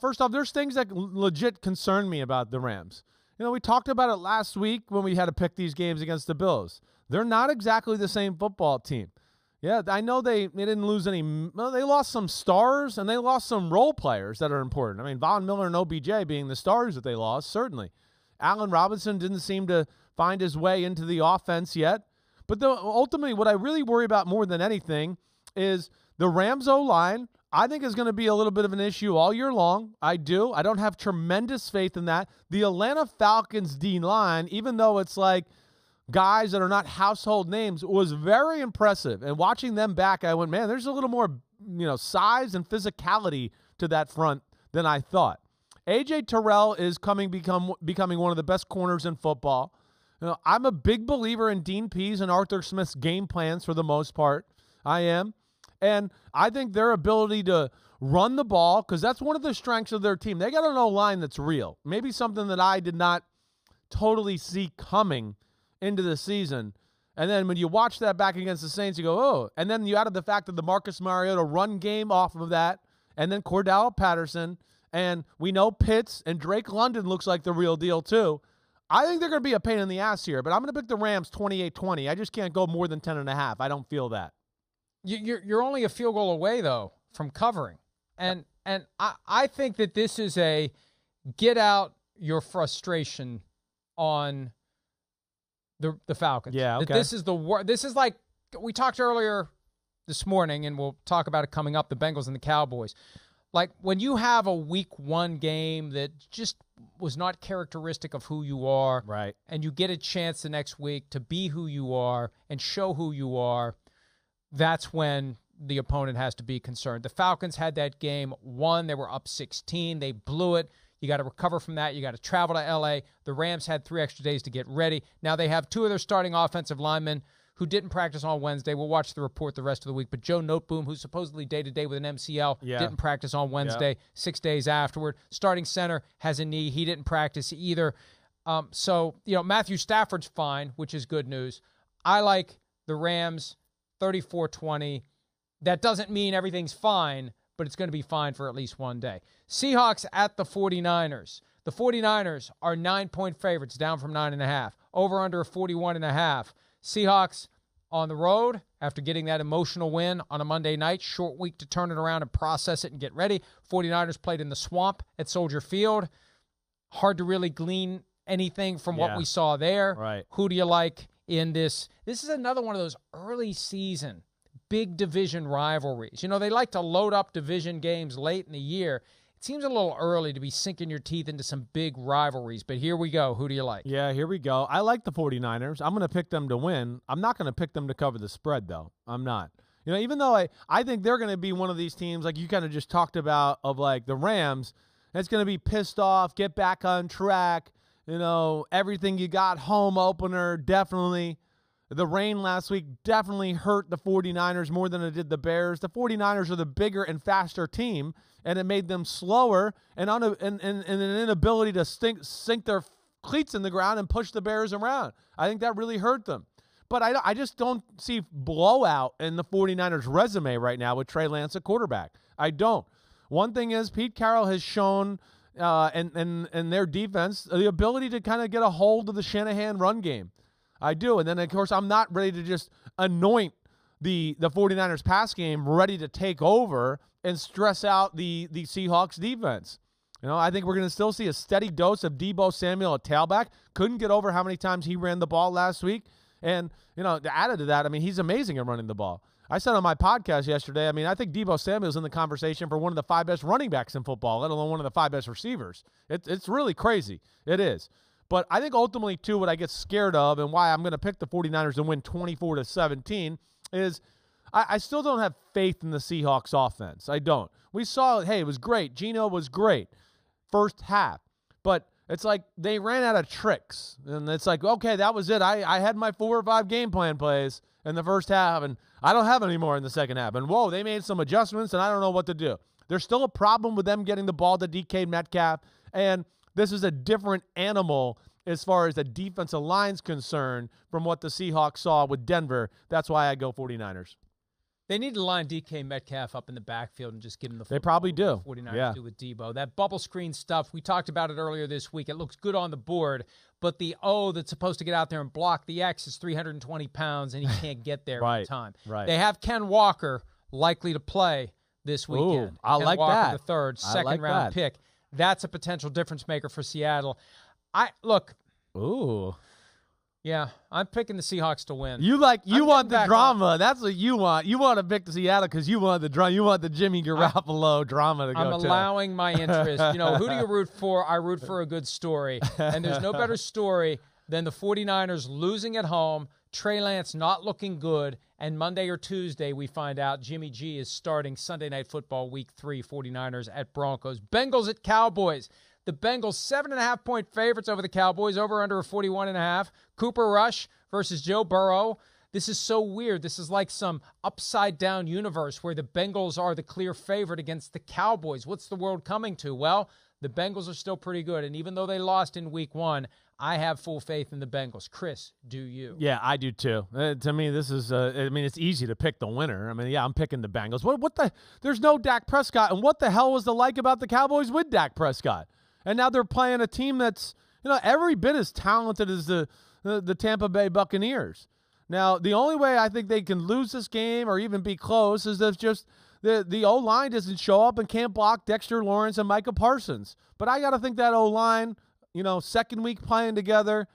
First off, there's things that legit concern me about the Rams. We talked about it last week when we had to pick these games against the Bills. They're not exactly the same football team. Yeah, I know they didn't lose any. Well, they lost some stars, and they lost some role players that are important. I mean, Von Miller and OBJ being the stars that they lost, certainly. Allen Robinson didn't seem to find his way into the offense yet. But ultimately, what I really worry about more than anything is the Rams O-line, I think, is going to be a little bit of an issue all year long. I do. I don't have tremendous faith in that. The Atlanta Falcons D-line, even though it's like guys that are not household names was very impressive. And watching them back, I went, man, there's a little more, size and physicality to that front than I thought. A.J. Terrell is becoming one of the best corners in football. I'm a big believer in Dean Pease and Arthur Smith's game plans for the most part. I am. And I think their ability to run the ball, because that's one of the strengths of their team. They got an O-line that's real. Maybe something that I did not totally see coming into the season. And then when you watch that back against the Saints, you go, oh. And then you added the fact that the Marcus Mariota run game off of that, and then Cordell Patterson, and we know Pitts and Drake London looks like the real deal too. I think they're going to be a pain in the ass here, but I'm going to pick the Rams 28-20. I just can't go more than 10.5. I don't feel that. You're only a field goal away, though, from covering. And I think that this is a get out your frustration on the Falcons. Yeah, okay. That this is like we talked earlier this morning, and we'll talk about it coming up, the Bengals and the Cowboys. Like when you have a week 1 game that just was not characteristic of who you are, right, and you get a chance the next week to be who you are and show who you are, that's when the opponent has to be concerned. The Falcons had that game won. They were up 16. They blew it. You got to recover from that. You got to travel to L.A. The Rams had 3 extra days to get ready. Now they have 2 of their starting offensive linemen who didn't practice on Wednesday. We'll watch the report the rest of the week. But Joe Noteboom, who's supposedly day-to-day with an MCL, didn't practice on Wednesday, 6 days afterward. Starting center has a knee. He didn't practice either. So, Matthew Stafford's fine, which is good news. I like the Rams 34-20. That doesn't mean everything's fine, but it's going to be fine for at least one day. Seahawks at the 49ers. The 49ers are 9-point favorites, down from 9.5. Over under 41.5. Seahawks on the road after getting that emotional win on a Monday night. Short week to turn it around and process it and get ready. 49ers played in the swamp at Soldier Field. Hard to really glean anything from what we saw there. Right. Who do you like in this? This is another one of those early season big division rivalries. They like to load up division games late in the year. It seems a little early to be sinking your teeth into some big rivalries, but here we go. Who do you like? Yeah, here we go. I like the 49ers. I'm going to pick them to win. I'm not going to pick them to cover the spread, though. I'm not. Even though I think they're going to be one of these teams, like you kind of just talked about, of like the Rams, that's going to be pissed off, get back on track, everything you got, home opener, definitely. The rain last week definitely hurt the 49ers more than it did the Bears. The 49ers are the bigger and faster team, and it made them slower and an inability to sink their cleats in the ground and push the Bears around. I think that really hurt them. But I just don't see blowout in the 49ers' resume right now with Trey Lance at quarterback. I don't. One thing is Pete Carroll has shown in their defense the ability to kind of get a hold of the Shanahan run game. I do. And then, of course, I'm not ready to just anoint the 49ers pass game ready to take over and stress out the Seahawks defense. I think we're going to still see a steady dose of Deebo Samuel at tailback. Couldn't get over how many times he ran the ball last week. And, added to that, he's amazing at running the ball. I said on my podcast yesterday, I think Deebo Samuel's in the conversation for one of the 5 best running backs in football, let alone one of the 5 best receivers. It's really crazy. It is. But I think ultimately, too, what I get scared of and why I'm going to pick the 49ers to win 24-17 is I still don't have faith in the Seahawks offense. I don't. We saw, hey, it was great. Geno was great first half. But it's like they ran out of tricks. And it's like, okay, that was it. I had my 4 or 5 game plan plays in the first half, and I don't have any more in the second half. And, whoa, they made some adjustments, and I don't know what to do. There's still a problem with them getting the ball to DK Metcalf, and this is a different animal as far as the defensive line's concerned from what the Seahawks saw with Denver. That's why I go 49ers. They need to line DK Metcalf up in the backfield and just give him the football. They probably do. 49ers do with Deebo. That bubble screen stuff, we talked about it earlier this week. It looks good on the board, but the O that's supposed to get out there and block the X is 320 pounds, and he can't get there in time. Right. They have Ken Walker likely to play this weekend. Ooh, I Ken like Walker, that. The third, second-round pick. That's a potential difference maker for Seattle. Ooh. Yeah, I'm picking the Seahawks to win. You want the drama. That's what you want. You want to pick the Seattle because you want the drama. You want the Jimmy Garoppolo drama to go. I'm allowing my interest. Who do you root for? I root for a good story. And there's no better story then the 49ers losing at home, Trey Lance not looking good, and Monday or Tuesday we find out Jimmy G is starting Sunday Night Football Week 3, 49ers at Broncos. Bengals at Cowboys. The Bengals 7.5-point favorites over the Cowboys, over under a 41.5. Cooper Rush versus Joe Burrow. This is so weird. This is like some upside-down universe where the Bengals are the clear favorite against the Cowboys. What's the world coming to? Well, the Bengals are still pretty good, and even though they lost in Week 1, I have full faith in the Bengals. Chris, do you? Yeah, I do too. To me, this is, it's easy to pick the winner. I'm picking the Bengals. There's no Dak Prescott, and what the hell was the like about the Cowboys with Dak Prescott? And now they're playing a team that's, every bit as talented as the Tampa Bay Buccaneers. Now, the only way I think they can lose this game or even be close is if just the O-line doesn't show up and can't block Dexter Lawrence and Micah Parsons. But I got to think that O-line, second week playing together,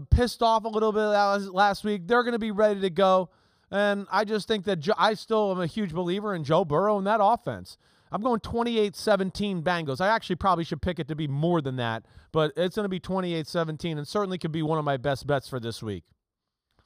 pissed off a little bit last week. They're going to be ready to go. And I just think that I still am a huge believer in Joe Burrow and that offense. I'm going 28-17 Bengals. I actually probably should pick it to be more than that, but it's going to be 28-17 and certainly could be one of my best bets for this week.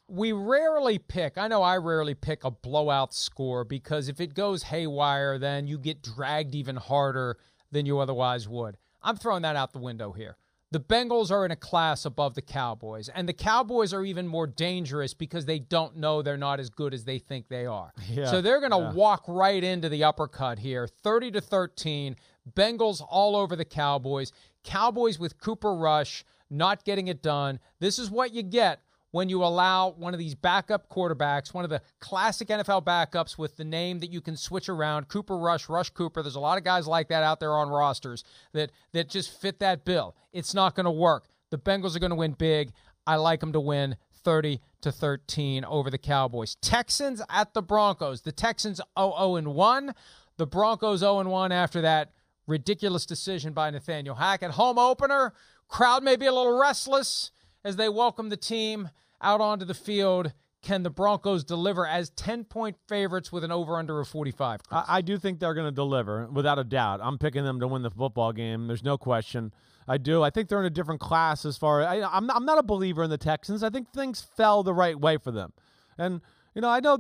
I know I rarely pick a blowout score because if it goes haywire, then you get dragged even harder than you otherwise would. I'm throwing that out the window here. The Bengals are in a class above the Cowboys, and the Cowboys are even more dangerous because they don't know they're not as good as they think they are. Yeah, so they're going to walk right into the uppercut here, 30-13. Bengals all over the Cowboys. Cowboys with Cooper Rush not getting it done. This is what you get when you allow one of these backup quarterbacks, one of the classic NFL backups with the name that you can switch around, Cooper Rush, Rush Cooper. There's a lot of guys like that out there on rosters that just fit that bill. It's not going to work. The Bengals are going to win big. I like them to win 30-13 over the Cowboys. Texans at the Broncos. The Texans 0-1. The Broncos 0-1 after that ridiculous decision by Nathaniel Hackett. Home opener. Crowd may be a little restless as they welcome the team out onto the field. Can the Broncos deliver as 10-point favorites with an over-under of 45? I do think they're going to deliver, without a doubt. I'm picking them to win the football game. There's no question. I do. I think they're in a different class as far as I'm not a believer in the Texans. I think things fell the right way for them. And, I know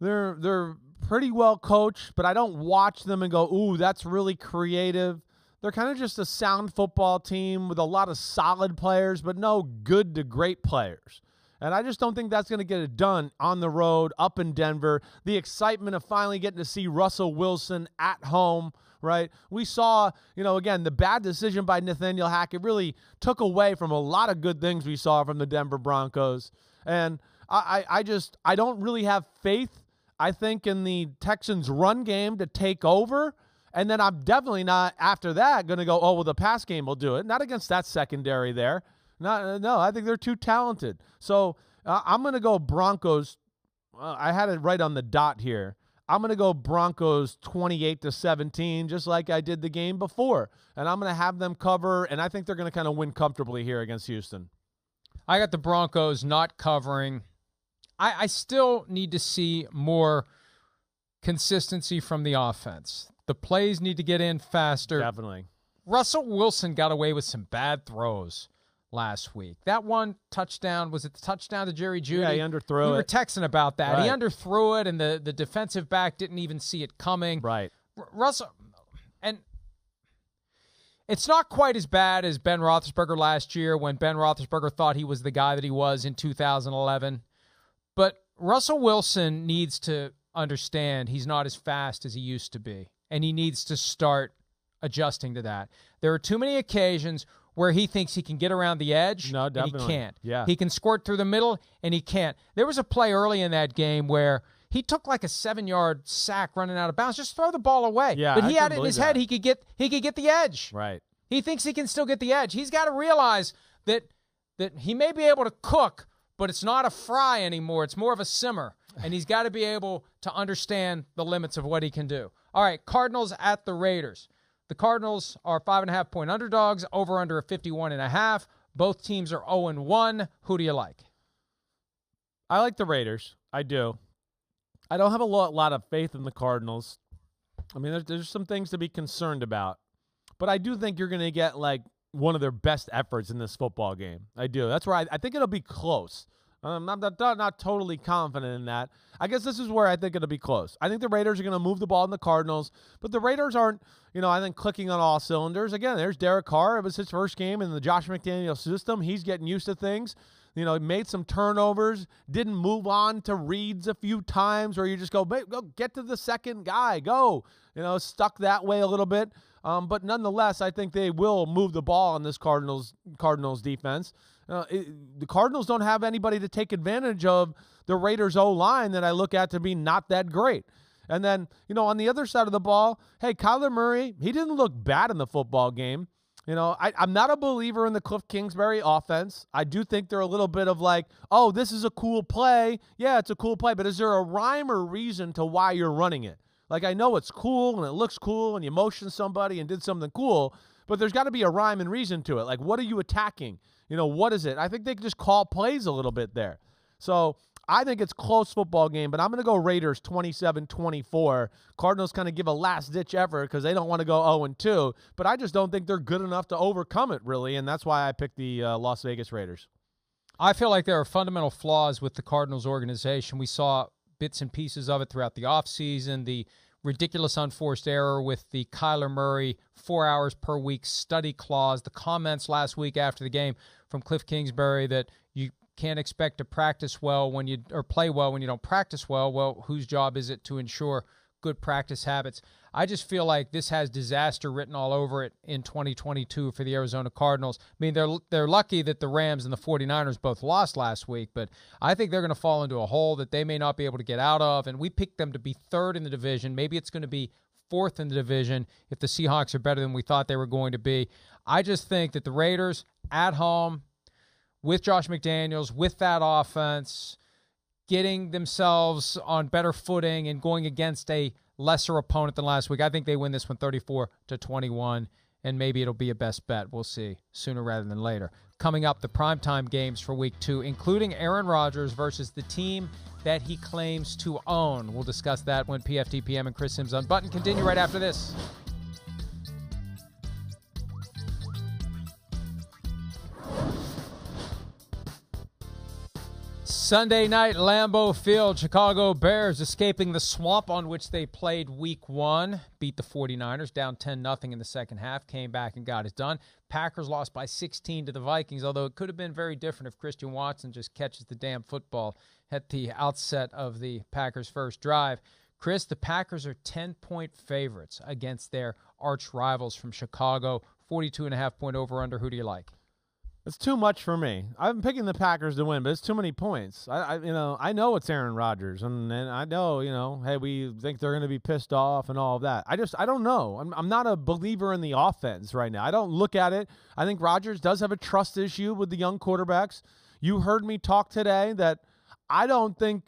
they're pretty well coached, but I don't watch them and go, ooh, that's really creative. They're kind of just a sound football team with a lot of solid players, but no good to great players. And I just don't think that's going to get it done on the road, up in Denver. The excitement of finally getting to see Russell Wilson at home, right? We saw, again, the bad decision by Nathaniel Hackett really took away from a lot of good things we saw from the Denver Broncos. And I don't really have faith, I think, in the Texans' run game to take over. And then I'm definitely not, after that, going to go, oh, well, the pass game will do it. Not against that secondary there. No, I think they're too talented. So I'm going to go Broncos. I had it right on the dot here. I'm going to go Broncos 28-17, just like I did the game before. And I'm going to have them cover, and I think they're going to kind of win comfortably here against Houston. I got the Broncos not covering. I still need to see more consistency from the offense. The plays need to get in faster. Definitely. Russell Wilson got away with some bad throws last week. That one touchdown, was it the touchdown to Jerry Jeudy? Yeah, he underthrew it. We were texting about that. Right. He underthrew it, and the defensive back didn't even see it coming. Right. Russell, and it's not quite as bad as Ben Roethlisberger last year when Ben Roethlisberger thought he was the guy that he was in 2011. But Russell Wilson needs to understand he's not as fast as he used to be. And he needs to start adjusting to that. There are too many occasions where he thinks he can get around the edge, and he can't. Yeah. He can squirt through the middle, and he can't. There was a play early in that game where he took like a 7-yard sack running out of bounds. Just throw the ball away. Yeah, but he had it in his head he could get the edge. Right. He thinks he can still get the edge. He's got to realize that he may be able to cook, but it's not a fry anymore. It's more of a simmer. And he's got to be able to understand the limits of what he can do. All right, Cardinals at the Raiders. The Cardinals are 5.5-point underdogs, over under a 51.5. Both teams are 0-1. Who do you like? I like the Raiders. I do. I don't have a lot of faith in the Cardinals. I mean, there's some things to be concerned about. But I do think you're going to get, like, one of their best efforts in this football game. I do. That's where I think it'll be close. I'm not totally confident in that. I guess this is where I think it'll be close. I think the Raiders are going to move the ball in the Cardinals, but the Raiders aren't, I think, clicking on all cylinders. Again, there's Derek Carr. It was his first game in the Josh McDaniels system. He's getting used to things. Made some turnovers, didn't move on to reads a few times where you just go get to the second guy, go. Stuck that way a little bit. But nonetheless, I think they will move the ball on this Cardinals defense. The Cardinals don't have anybody to take advantage of the Raiders' O-line that I look at to be not that great. And then, on the other side of the ball, hey, Kyler Murray, he didn't look bad in the football game. I'm not a believer in the Cliff Kingsbury offense. I do think they're a little bit of like, oh, this is a cool play. Yeah, it's a cool play, but is there a rhyme or reason to why you're running it? Like, I know it's cool and it looks cool and you motioned somebody and did something cool, but there's got to be a rhyme and reason to it. Like, what are you attacking? What is it? I think they can just call plays a little bit there. So I think it's a close football game, but I'm going to go Raiders 27-24. Cardinals kind of give a last-ditch effort because they don't want to go 0-2, but I just don't think they're good enough to overcome it, really, and that's why I picked the Las Vegas Raiders. I feel like there are fundamental flaws with the Cardinals organization. We saw bits and pieces of it throughout the offseason, the ridiculous unforced error with the Kyler Murray 4 hours per week study clause, the comments last week after the game from Cliff Kingsbury that you can't expect to practice well or play well when you don't practice well. Well, whose job is it to ensure good practice habits? I just feel like this has disaster written all over it in 2022 for the Arizona Cardinals. I mean, they're lucky that the Rams and the 49ers both lost last week, but I think they're going to fall into a hole that they may not be able to get out of, and we picked them to be third in the division. Maybe it's going to be fourth in the division if the Seahawks are better than we thought they were going to be. I just think that the Raiders at home with Josh McDaniels, with that offense, getting themselves on better footing and going against a lesser opponent than last week, I think they win this one 34-21, and maybe it'll be a best bet. We'll see sooner rather than later. Coming up, the primetime games for Week 2, including Aaron Rodgers versus the team that he claims to own. We'll discuss that when PFTPM and Chris Simms Unbuttoned continue right after this. Sunday night, Lambeau Field, Chicago Bears escaping the swamp on which they played Week 1, beat the 49ers, down 10-0 in the second half, came back and got it done. Packers lost by 16 to the Vikings, although it could have been very different if Christian Watson just catches the damn football at the outset of the Packers' first drive. Chris, the Packers are 10-point favorites against their arch rivals from Chicago, 42.5-point over-under. Who do you like? It's too much for me. I'm picking the Packers to win, but it's too many points. I know it's Aaron Rodgers, and I know, hey, we think they're going to be pissed off and all of that. I don't know. I'm not a believer in the offense right now. I don't look at it. I think Rodgers does have a trust issue with the young quarterbacks. You heard me talk today that I don't think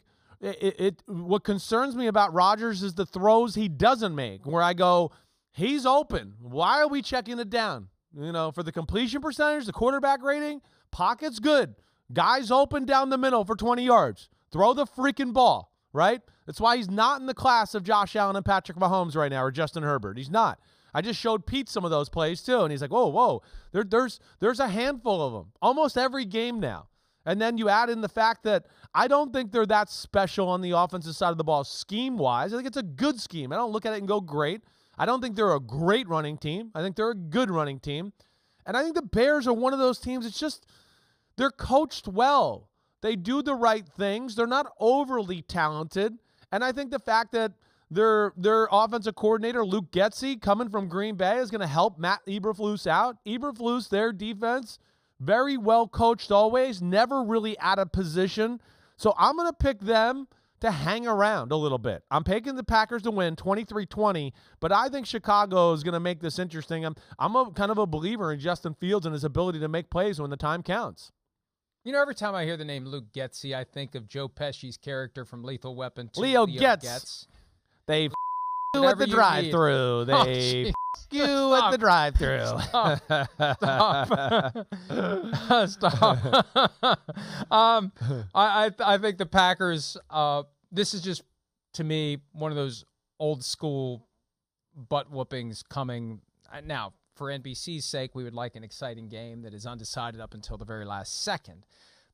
what concerns me about Rodgers is the throws he doesn't make, where I go, he's open. Why are we checking it down? For the completion percentage, the quarterback rating, pocket's good. Guys open down the middle for 20 yards. Throw the freaking ball, right? That's why he's not in the class of Josh Allen and Patrick Mahomes right now, or Justin Herbert. He's not. I just showed Pete some of those plays too, and he's like, whoa. There's a handful of them. Almost every game now. And then you add in the fact that I don't think they're that special on the offensive side of the ball scheme-wise. I think it's a good scheme. I don't look at it and go, great. I don't think they're a great running team. I think they're a good running team. And I think the Bears are one of those teams, it's just, they're coached well. They do the right things. They're not overly talented. And I think the fact that their offensive coordinator, Luke Getsy, coming from Green Bay, is going to help Matt Eberflus out. Eberflus, their defense, very well coached always, never really out of position. So I'm going to pick them to hang around a little bit. I'm picking the Packers to win 23-20, but I think Chicago is going to make this interesting. I'm a kind of a believer in Justin Fields and his ability to make plays when the time counts. Every time I hear the name Luke Getsy, I think of Joe Pesci's character from Lethal Weapon 2. Leo Getz. They you at the drive-thru. They you at the drive-thru. Stop. I think the Packers, this is just, to me, one of those old school butt whoopings coming. Now, for NBC's sake, we would like an exciting game that is undecided up until the very last second,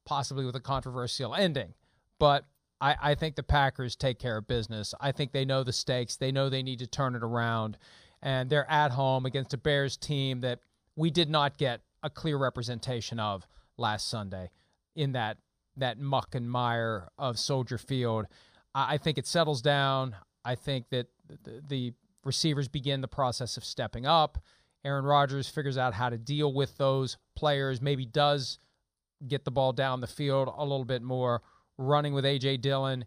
possibly with a controversial ending. But I think the Packers take care of business. I think they know the stakes. They know they need to turn it around. And they're at home against a Bears team that we did not get a clear representation of last Sunday in that muck and mire of Soldier Field. I think it settles down. I think that the receivers begin the process of stepping up. Aaron Rodgers figures out how to deal with those players, maybe does get the ball down the field a little bit more, running with A.J. Dillon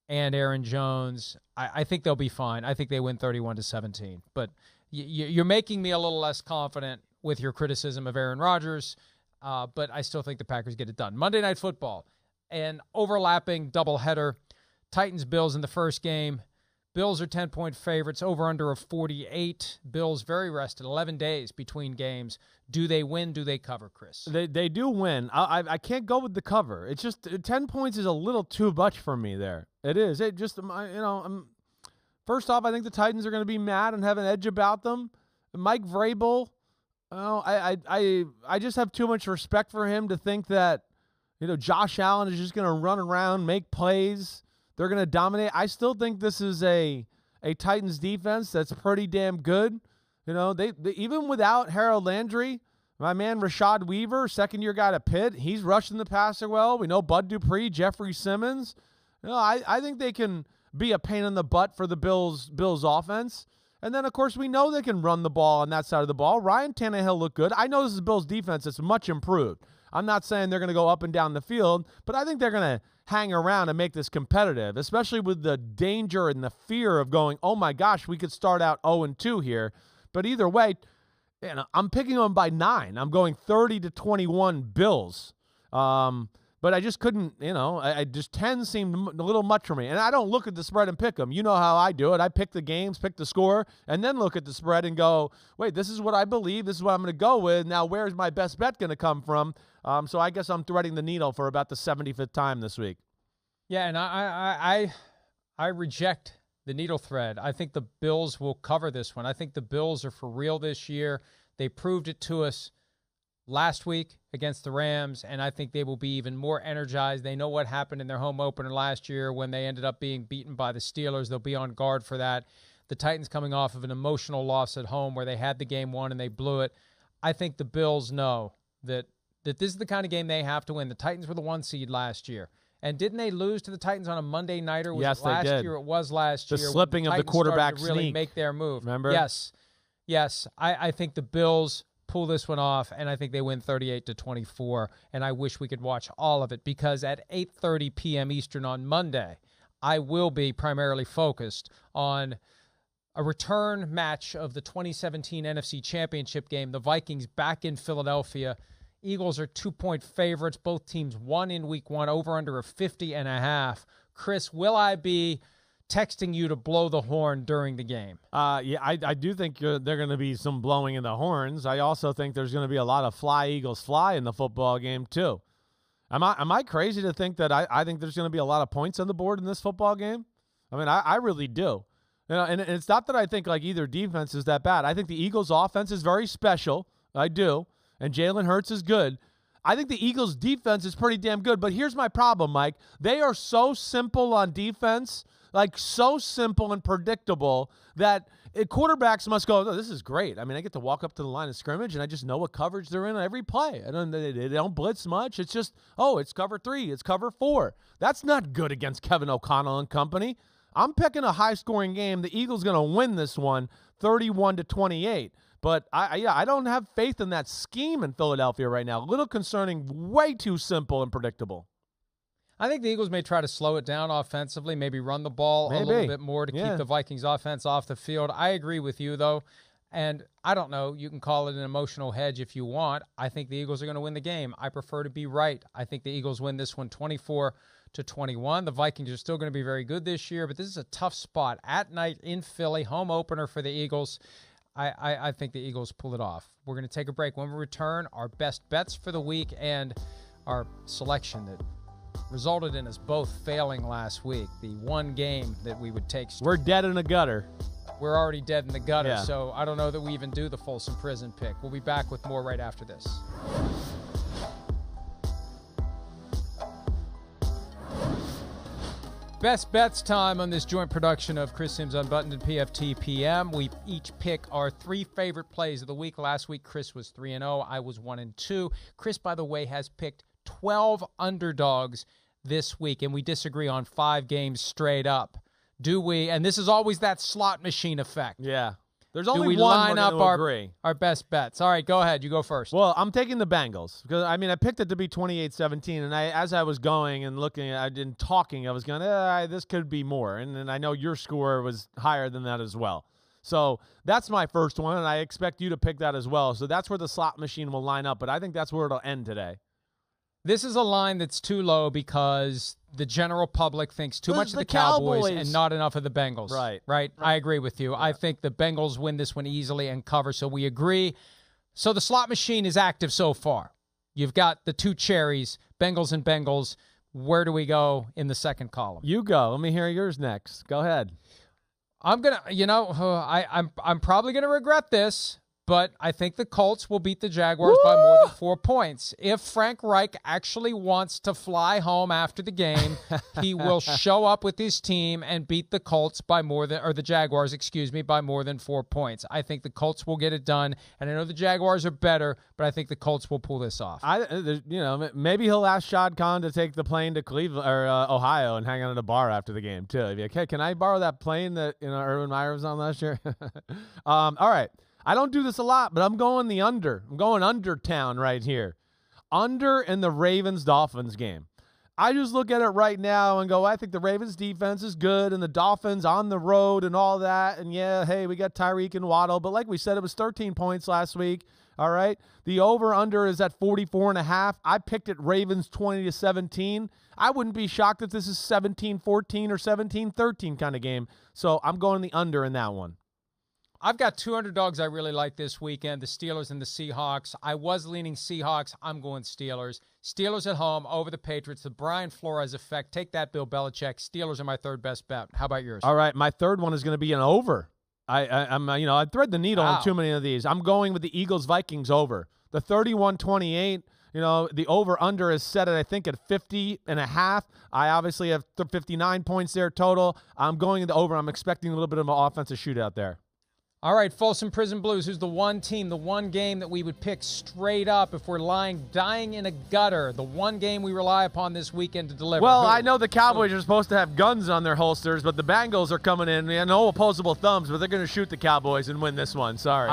and Aaron Jones. I think they'll be fine. I think they win 31-17. But you're making me a little less confident with your criticism of Aaron Rodgers, but I still think the Packers get it done. Monday Night Football, an overlapping doubleheader. Titans-Bills in the first game. Bills are 10-point favorites, over-under of 48. Bills very rested, 11 days between games. Do they win? Do they cover, Chris? They do win. I can't go with the cover. It's just 10 points is a little too much for me there. It is. It just, first off, I think the Titans are going to be mad and have an edge about them. Mike Vrabel, I just have too much respect for him to think that, Josh Allen is just going to run around, make plays. They're going to dominate. I still think this is a Titans defense that's pretty damn good. They even without Harold Landry, my man Rashad Weaver, second-year guy to Pitt, he's rushing the passer well. We know Bud Dupree, Jeffrey Simmons. I think they can be a pain in the butt for the Bills offense. And then, of course, we know they can run the ball on that side of the ball. Ryan Tannehill looked good. I know this is Bills defense that's much improved. I'm not saying they're going to go up and down the field, but I think they're going to hang around and make this competitive, especially with the danger and the fear of going, oh my gosh, we could start out 0-2 here. But either way, I'm picking them by 9. I'm going 30-21 Bills. But I just couldn't, I just 10 seemed a little much for me. And I don't look at the spread and pick them. You know how I do it. I pick the games, pick the score, and then look at the spread and go, wait, this is what I believe. This is what I'm going to go with. Now, where's my best bet going to come from? So I guess I'm threading the needle for about the 75th time this week. Yeah, and I reject the needle thread. I think the Bills will cover this one. I think the Bills are for real this year. They proved it to us last week against the Rams, and I think they will be even more energized. They know what happened in their home opener last year when they ended up being beaten by the Steelers. They'll be on guard for that. The Titans coming off of an emotional loss at home where they had the game won and they blew it. I think the Bills know that this is the kind of game they have to win. The Titans were the 1 seed last year. And didn't they lose to the Titans on a Monday nighter? Yes, they did. Last year? It was last year. The slipping of the quarterback to really sneak. Make their move. Remember? Yes. I think the Bills pull this one off, and I think they win 38-24. And I wish we could watch all of it because at 8:30 p.m. Eastern on Monday, I will be primarily focused on a return match of the 2017 NFC Championship game. The Vikings back in Philadelphia. Eagles are 2-point favorites. Both teams won in week 1, over under of 50.5. Chris, will I be texting you to blow the horn during the game? Yeah, I do think there going to be some blowing in the horns. I also think there's going to be a lot of fly, Eagles, fly in the football game, too. Am I crazy to think that I think there's going to be a lot of points on the board in this football game? I mean, I really do. And it's not that I think like either defense is that bad. I think the Eagles' offense is very special. I do. And Jalen Hurts is good. I think the Eagles' defense is pretty damn good. But here's my problem, Mike. They are so simple on defense, like so simple and predictable that quarterbacks must go, oh, this is great. I mean, I get to walk up to the line of scrimmage, and I just know what coverage they're in every play. They don't blitz much. It's just, it's cover 3. It's cover 4. That's not good against Kevin O'Connell and company. I'm picking a high-scoring game. The Eagles going to win this one 31-28. But I don't have faith in that scheme in Philadelphia right now. A little concerning, way too simple and predictable. I think the Eagles may try to slow it down offensively, maybe run the ball a little bit more to keep the Vikings offense off the field. I agree with you, though. And I don't know, you can call it an emotional hedge if you want. I think the Eagles are going to win the game. I prefer to be right. I think the Eagles win this one 24-21. The Vikings are still going to be very good this year, but this is a tough spot. At night in Philly, home opener for the Eagles. I think the Eagles pull it off. We're going to take a break. When we return, our best bets for the week and our selection that resulted in us both failing last week. The one game that we would take. We're dead in the gutter. we're already dead in the gutter, Yeah. so I don't know that we even do the Folsom Prison pick. We'll be back with more right after this. Best bets time on this joint production of Chris Simms Unbuttoned and PFT PM. We each pick our 3 favorite plays of the week. Last week, Chris was 3-0. I was 1-2. Chris, by the way, has picked 12 underdogs this week, and we disagree on 5 games straight up. Do we? And this is always that slot machine effect. Yeah. There's Do only we one line we're up gonna agree. our best bets? All right, go ahead. You go first. Well, I'm taking the Bengals because, I mean, I picked it to be 28-17, and as I was going and looking at and talking, I was going, this could be more. And then I know your score was higher than that as well. So that's my first one, and I expect you to pick that as well. So that's where the slot machine will line up, but I think that's where it'll end today. This is a line that's too low because the general public thinks too much of the Cowboys Cowboys and not enough of the Bengals. Right. I agree with you. Yeah. I think the Bengals win this one easily and cover, so we agree. So the slot machine is active so far. You've got the 2 cherries, Bengals and Bengals. Where do we go in the second column? You go. Let me hear yours next. Go ahead. I'm going to, I'm probably going to regret this, but I think the Colts will beat the Jaguars by more than 4 points. If Frank Reich actually wants to fly home after the game, he will show up with his team and beat the Colts by the Jaguars, by more than 4 points. I think the Colts will get it done, and I know the Jaguars are better, but I think the Colts will pull this off. Maybe he'll ask Shad Khan to take the plane to Cleveland or Ohio and hang out at a bar after the game too. He'd be like, hey, can I borrow that plane that Urban Meyer was on last year? All right. I don't do this a lot, but I'm going the under. I'm going under town right here. Under in the Ravens-Dolphins game. I just look at it right now and go, I think the Ravens defense is good and the Dolphins on the road and all that. And yeah, hey, we got Tyreek and Waddle. But like we said, it was 13 points last week. All right. The over-under is at 44.5. I picked it Ravens 20-17. I wouldn't be shocked if this is 17-14 or 17-13 kind of game. So I'm going the under in that one. I've got 2 underdogs I really like this weekend, the Steelers and the Seahawks. I was leaning Seahawks. I'm going Steelers. Steelers at home over the Patriots. The Brian Flores effect. Take that, Bill Belichick. Steelers are my 3rd best bet. How about yours? All right, my 3rd one is going to be an over. I thread the needle on too many of these. I'm going with the Eagles-Vikings over. The 31-28. The over-under is set at, I think, at 50.5. I obviously have 59 points there total. I'm going the over. I'm expecting a little bit of an offensive shootout there. All right, Folsom Prison Blues, who's the one team, the one game that we would pick straight up if we're dying in a gutter, the one game we rely upon this weekend to deliver? Well, I know the Cowboys are supposed to have guns on their holsters, but the Bengals are coming in, no opposable thumbs, but they're going to shoot the Cowboys and win this one. Sorry.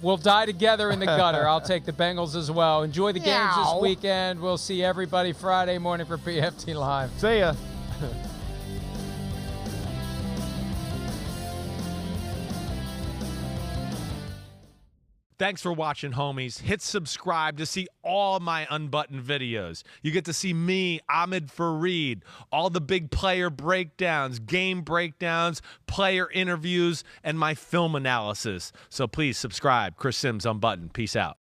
We'll die together in the gutter. I'll take the Bengals as well. Enjoy the games this weekend. We'll see everybody Friday morning for PFT Live. See ya. Thanks for watching, homies. Hit subscribe to see all my unbuttoned videos. You get to see me, Ahmed Fareed, all the big player breakdowns, game breakdowns, player interviews, and my film analysis. So please subscribe. Chris Simms Unbuttoned. Peace out.